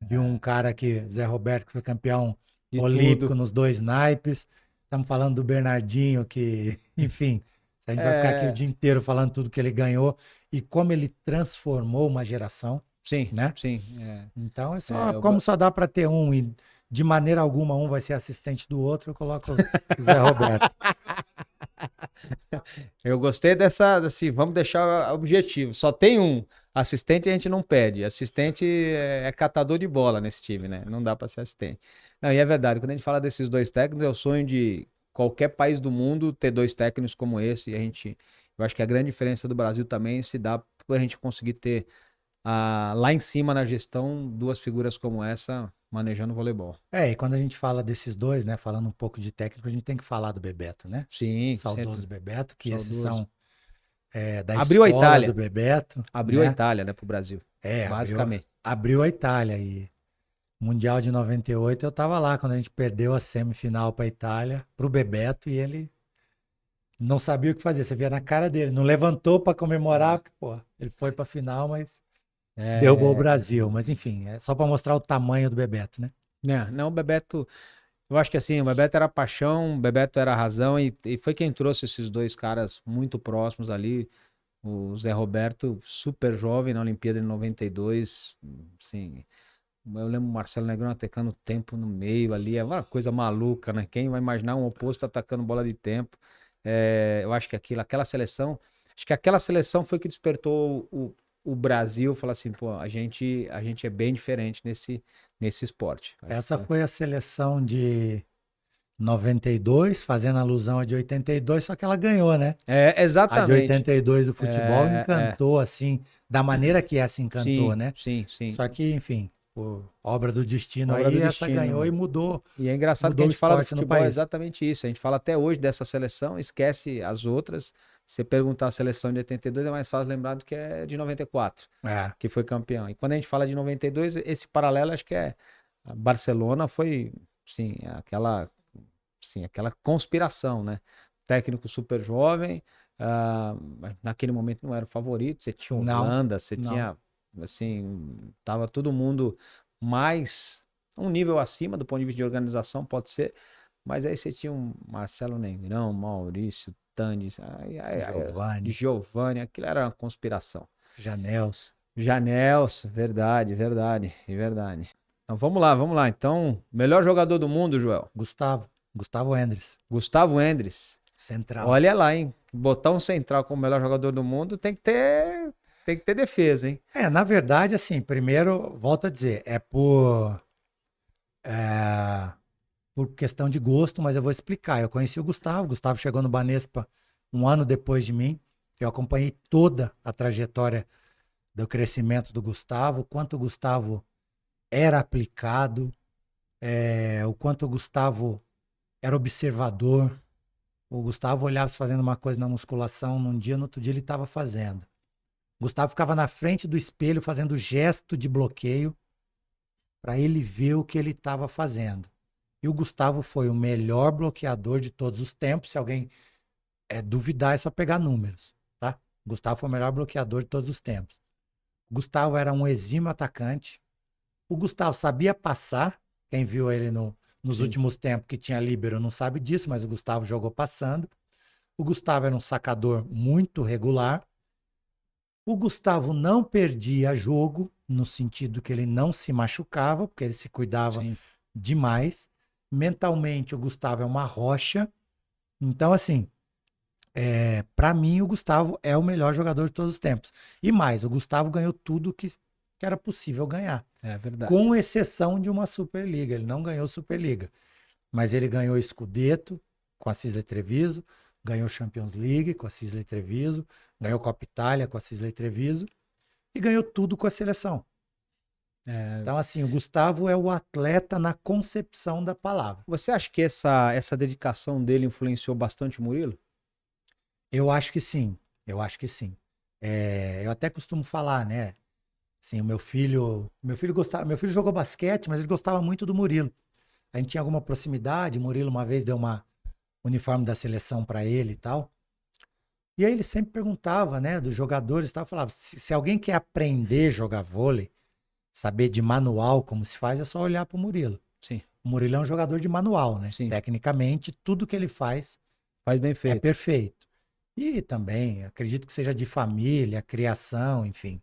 de um cara que, Zé Roberto, que foi campeão De olímpico tudo. nos 2 naipes. Estamos falando do Bernardinho, que, enfim, a gente vai ficar aqui o É, dia inteiro falando tudo que ele ganhou e como ele transformou uma geração, sim, né? sim. Então é É, só, como só dá para ter um e de maneira alguma um vai ser assistente do outro, eu coloco o Zé Roberto. eu gostei dessa, assim, vamos deixar objetivo. Só tem um. Assistente a gente não pede. Assistente é catador de bola nesse time, né? Não dá para ser assistente. Não, e é verdade, quando a gente fala desses dois técnicos, é o sonho de qualquer país do mundo ter dois técnicos como esse. E eu acho que a grande diferença do Brasil também se dá por a gente conseguir ter lá em cima na gestão duas figuras como essa manejando o voleibol. E quando a gente fala desses dois, né, falando um pouco de técnico, a gente tem que falar do Bebeto, né? Sim, sempre Saudoso Bebeto, que esses saudoso. são da Abriu a escola do Itália. Bebeto, Abriu a né? Itália, né, pro Brasil. Abriu, Basicamente. abriu a Itália e Mundial de 98 eu tava lá quando a gente perdeu a semifinal para a Itália, pro Bebeto, e ele não sabia o que fazer. Você via na cara dele, não levantou para comemorar, porque, pô, ele foi para final, mas derrubou o É, Brasil. Mas enfim, é só para mostrar o tamanho do Bebeto, né? né? Não, o Bebeto, eu acho que assim, o Bebeto era a paixão, o Bebeto era a razão e foi quem trouxe esses dois caras muito próximos ali. O Zé Roberto, super jovem na Olimpíada de 92, assim, eu lembro o Marcelo Negrão atacando tempo no meio ali, é uma coisa maluca, né? Quem vai imaginar um oposto atacando bola de tempo? Eu acho que aquela seleção, acho que aquela seleção foi que despertou o Brasil, falar assim, pô, a gente é bem diferente nesse esporte. Acho que Essa foi a seleção de 92, fazendo alusão a de 82, só que ela ganhou, né? A de exatamente. 82 do futebol É. encantou assim, da maneira que essa encantou, Sim, né? sim, sim. Só que, enfim, obra do destino Obra aí, do essa ganhou e destino. mudou, E é engraçado que a mudou o gente fala do esporte no futebol é país. exatamente isso. A gente fala até hoje dessa seleção, esquece as outras. Você perguntar a seleção de 82 é mais fácil lembrar do que é de 94, É, que foi campeão. E quando a gente fala de 92, esse paralelo acho que a Barcelona foi, sim, aquela conspiração, né? Técnico super jovem, mas naquele momento não era o favorito. Você tinha não, Holanda, você não. tinha, assim, tava todo mundo mais um nível acima do ponto de vista de organização, pode ser. Mas aí você tinha um Marcelo Negrão, Maurício, Tandes, Giovanni, Giovanni, aquilo era uma conspiração. Janels, Janelson, verdade, verdade, é verdade. Então vamos lá. Então, melhor jogador do mundo, Joel. Gustavo Endres, Gustavo Endres. central. Olha lá, hein? Botar um central como melhor jogador do mundo tem que ter defesa, hein? Na verdade, assim, primeiro, volto a dizer, é, por questão de gosto, mas eu vou explicar. Eu conheci o Gustavo chegou no Banespa um ano depois de mim. Eu acompanhei toda a trajetória do crescimento do Gustavo, o quanto o Gustavo era aplicado, o quanto o Gustavo era observador. O Gustavo olhava se fazendo uma coisa na musculação num dia, no outro dia ele estava fazendo. O Gustavo ficava na frente do espelho fazendo gesto de bloqueio para ele ver o que ele estava fazendo. E o Gustavo foi o melhor bloqueador de todos os tempos. Se alguém duvidar, é só pegar números, tá? O Gustavo foi o melhor bloqueador de todos os tempos. O Gustavo era um exímio atacante. O Gustavo sabia passar, quem viu ele nos Sim. últimos tempos que tinha líbero não sabe disso, mas o Gustavo jogou passando. O Gustavo era um sacador muito regular. O Gustavo não perdia jogo, no sentido que ele não se machucava, porque ele se cuidava Sim. demais. Mentalmente, o Gustavo é uma rocha. Então, assim, para mim, o Gustavo é o melhor jogador de todos os tempos. E mais, o Gustavo ganhou tudo que era possível ganhar, É verdade. com exceção de uma Superliga. Ele não ganhou Superliga, mas ele ganhou Scudetto com a Cisle Treviso, ganhou Champions League com a Cisle Treviso, ganhou Copa Itália com a Cisle Treviso e ganhou tudo com a seleção. É, Então, assim, o Gustavo é o atleta na concepção da palavra. você acha que essa dedicação dele influenciou bastante o Murilo? Eu acho que sim, eu acho que sim. Eu até costumo falar, né? Assim, o meu filho gostava, meu filho jogou basquete, mas ele gostava muito do Murilo. A gente tinha alguma proximidade, o Murilo uma vez deu uma uniforme da seleção para ele e tal. E aí ele sempre perguntava, né, dos jogadores e tal, falava, se alguém quer aprender a jogar vôlei, saber de manual como se faz, é só olhar para o Murilo. Sim, O Murilo é um jogador de manual, né? sim. Tecnicamente, tudo que ele faz Faz bem é feito. perfeito. E também, acredito que seja de família, criação, enfim.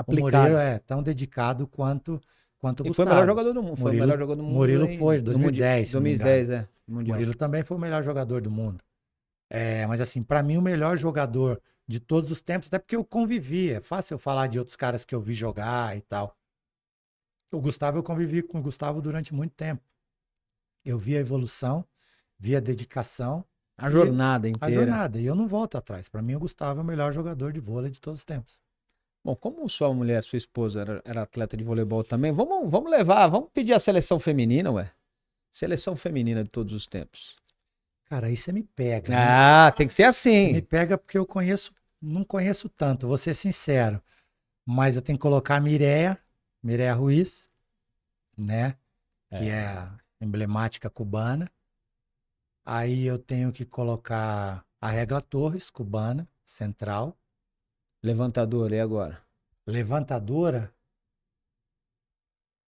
O Murilo Aplicado. é tão dedicado quanto o E foi o melhor Gustavo. jogador do mundo. Foi o melhor Murilo, jogador do mundo Murilo foi, no Mundial. 2010, se não me engano. 2010, é. Mundial. Murilo também foi o melhor jogador do mundo. Mas assim, para mim o melhor jogador de todos os tempos, até porque eu convivi, é fácil eu falar de outros caras que eu vi jogar e tal. O Gustavo, eu convivi com o Gustavo durante muito tempo. Eu vi a evolução, vi a dedicação A e jornada a inteira. jornada. E eu não volto atrás. Para mim, o Gustavo é o melhor jogador de vôlei de todos os tempos. Bom, como sua mulher, sua esposa, era atleta de voleibol também, vamos levar, vamos pedir a seleção feminina, ué. Seleção feminina de todos os tempos. Cara, aí você me pega, hein? Ah, tem que ser Você me assim. pega porque eu não conheço tanto, vou ser sincero. Mas eu tenho que colocar a Mireia Ruiz, né? Que é É, a emblemática cubana. Aí eu tenho que colocar a Regla Torres, cubana, central. levantador, e agora? Levantadora,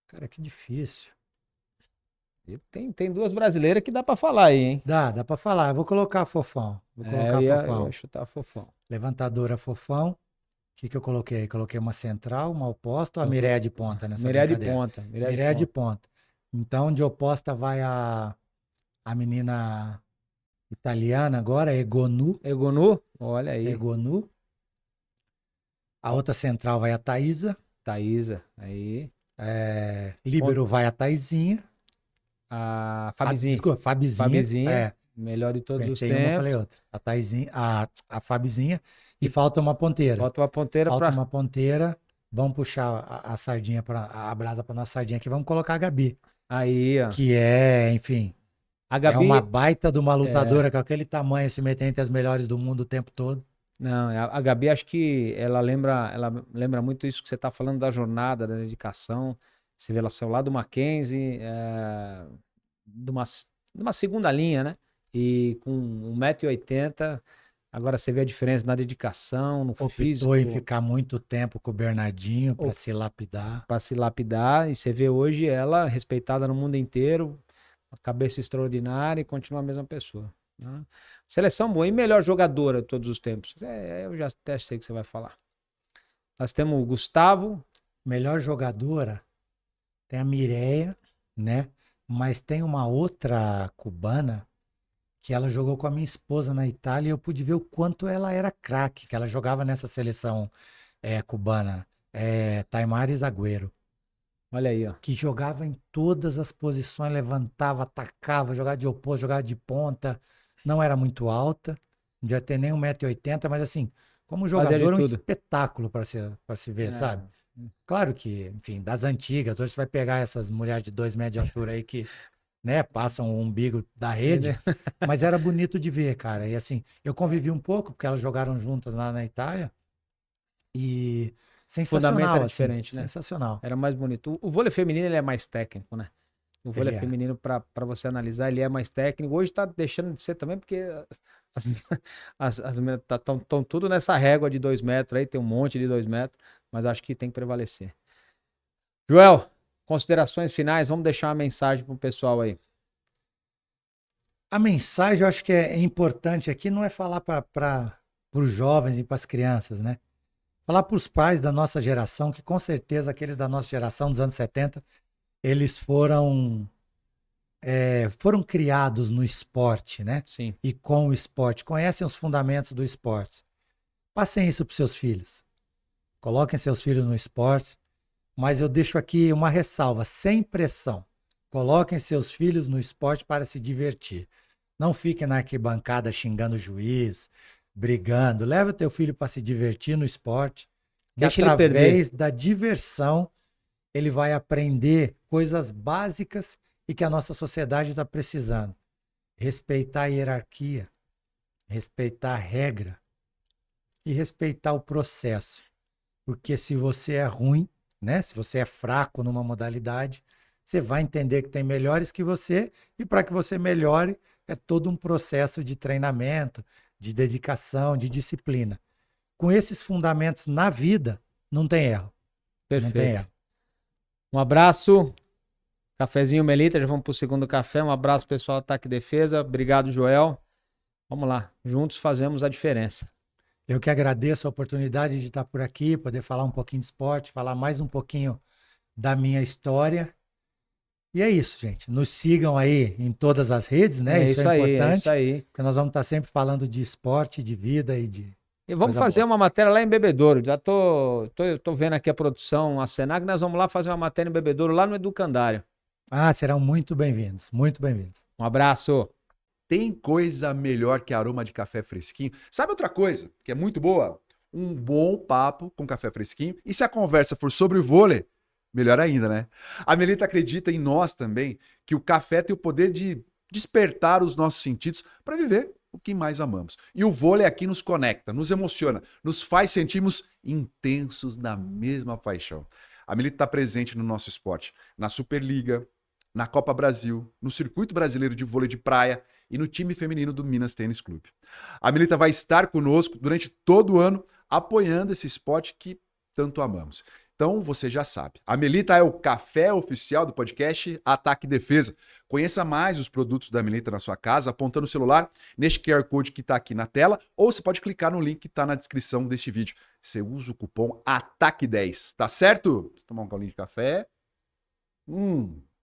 cara, que difícil. E tem duas brasileiras que dá pra falar aí, hein? Dá pra falar. Eu vou colocar Fofão. Vou É, colocar eu ia Fofão. chutar fofão. Levantadora Fofão. O que eu coloquei? Coloquei uma central, uma oposta ou a Colocou Mireia de ponta nessa Miré de brincadeira? ponta, Miré de Mireia de ponta. ponta. Então, de oposta vai a menina italiana agora, Egonu. Egonu, olha aí. Egonu. A Ó, outra central vai a Thaísa. Thaísa, aí. Líbero vai a Thaizinha. A Fabizinha. Desculpa, Fabizinha. Fabizinha, melhor de todos os Pensei em uma, falei tempos. outra. A Thaizinha, a Fabizinha. E E falta uma ponteira. falta uma ponteira Falta pra. uma ponteira. Vamos puxar a sardinha para a brasa para nossa sardinha aqui. Vamos colocar a Gabi, Aí, ó. que é, enfim, A é uma Gabi. baita de uma É, lutadora com aquele tamanho, se meter entre as melhores do mundo o tempo todo. não, a Gabi acho que ela lembra muito isso que você tá falando da jornada, da dedicação. Você vê ela saiu lá do Mackenzie, de uma segunda linha, né? E com 1,80 m, agora você vê a diferença na dedicação, no Optou em físico, ficar muito tempo com o Bernardinho para se lapidar. para se lapidar. E você vê hoje ela respeitada no mundo inteiro, uma cabeça extraordinária e continua a mesma pessoa, né? Seleção boa e melhor jogadora de todos os tempos. Eu já até sei o que você vai falar. Nós temos o Gustavo. Melhor jogadora tem a Mireia, né? Mas tem uma outra cubana que ela jogou com a minha esposa na Itália e eu pude ver o quanto ela era craque, que ela jogava nessa seleção cubana, Taimares Agüero, Olha aí, ó. que jogava em todas as posições, levantava, atacava, jogava de oposto, jogava de ponta, não era muito alta, não devia ter nem 1,80 m, mas assim, como Fazia de jogador, um tudo. espetáculo para se ver, sabe? É. Claro que, enfim, das antigas, hoje você vai pegar essas mulheres de 2 metros de altura aí que, né, passam o umbigo da rede, Entendeu? mas era bonito de ver, cara. E assim, eu convivi um pouco, porque elas jogaram juntas lá na Itália, e O fundamento sensacional, era assim, diferente, né? sensacional. Era mais bonito. O vôlei feminino ele é mais técnico, né? O vôlei Ele é. feminino, para você analisar, ele é mais técnico. Hoje tá deixando de ser também, porque as, as meninas estão tudo nessa régua de 2 metros aí, tem um monte de 2 metros, mas acho que tem que prevalecer. Joel, considerações finais, vamos deixar uma mensagem pro pessoal aí. A mensagem eu acho que é importante aqui, não é falar para os jovens e para as crianças, né? Falar para os pais da nossa geração, que com certeza aqueles da nossa geração dos anos 70, eles foram criados no esporte, né? Sim. E com o esporte, conhecem os fundamentos do esporte. Passem isso para seus filhos. Coloquem seus filhos no esporte, mas eu deixo aqui uma ressalva, sem pressão. Coloquem seus filhos no esporte para se divertir. Não fiquem na arquibancada xingando o juiz, brigando. Leva o teu filho para se divertir no esporte. Que Deixa ele perder. através da diversão, ele vai aprender coisas básicas e que a nossa sociedade está precisando. Respeitar a hierarquia, respeitar a regra e respeitar o processo. Porque se você é ruim, né? Se você é fraco numa modalidade, você vai entender que tem melhores que você, e para que você melhore, é todo um processo de treinamento, de dedicação, de disciplina. Com esses fundamentos na vida, não tem erro. Não tem erro. Perfeito. Um abraço. Cafezinho, Melita, já vamos pro segundo café. Um abraço, pessoal, Ataque e Defesa. Obrigado, Joel. Vamos lá, juntos fazemos a diferença. Eu que agradeço a oportunidade de estar por aqui, poder falar um pouquinho de esporte, falar mais um pouquinho da minha história. E é isso, gente. Nos sigam aí em todas as redes, né? Isso é importante. É isso aí. Porque nós vamos estar sempre falando de esporte, de vida e de. E vamos coisa fazer boa. uma matéria lá em Bebedouro. Já tô vendo aqui a produção, a Senac, nós vamos lá fazer uma matéria em Bebedouro, lá no Educandário. Ah, serão muito bem-vindos. Muito bem-vindos. Um abraço. Tem coisa melhor que aroma de café fresquinho? Sabe outra coisa que é muito boa? Um bom papo com café fresquinho. E se a conversa for sobre vôlei, melhor ainda, né? A Melita acredita em nós também, que o café tem o poder de despertar os nossos sentidos para viver o que mais amamos. E o vôlei aqui nos conecta, nos emociona, nos faz sentirmos intensos na mesma paixão. A Melita está presente no nosso esporte, na Superliga, na Copa Brasil, no Circuito Brasileiro de Vôlei de Praia e no time feminino do Minas Tênis Clube. A Melita vai estar conosco durante todo o ano, apoiando esse esporte que tanto amamos. Então, você já sabe. A Melita é o café oficial do podcast Ataque e Defesa. Conheça mais os produtos da Melita na sua casa, apontando o celular neste QR Code que está aqui na tela, ou você pode clicar no link que está na descrição deste vídeo. Você usa o cupom ATAQUE10, tá certo? Vou tomar um colinho de café.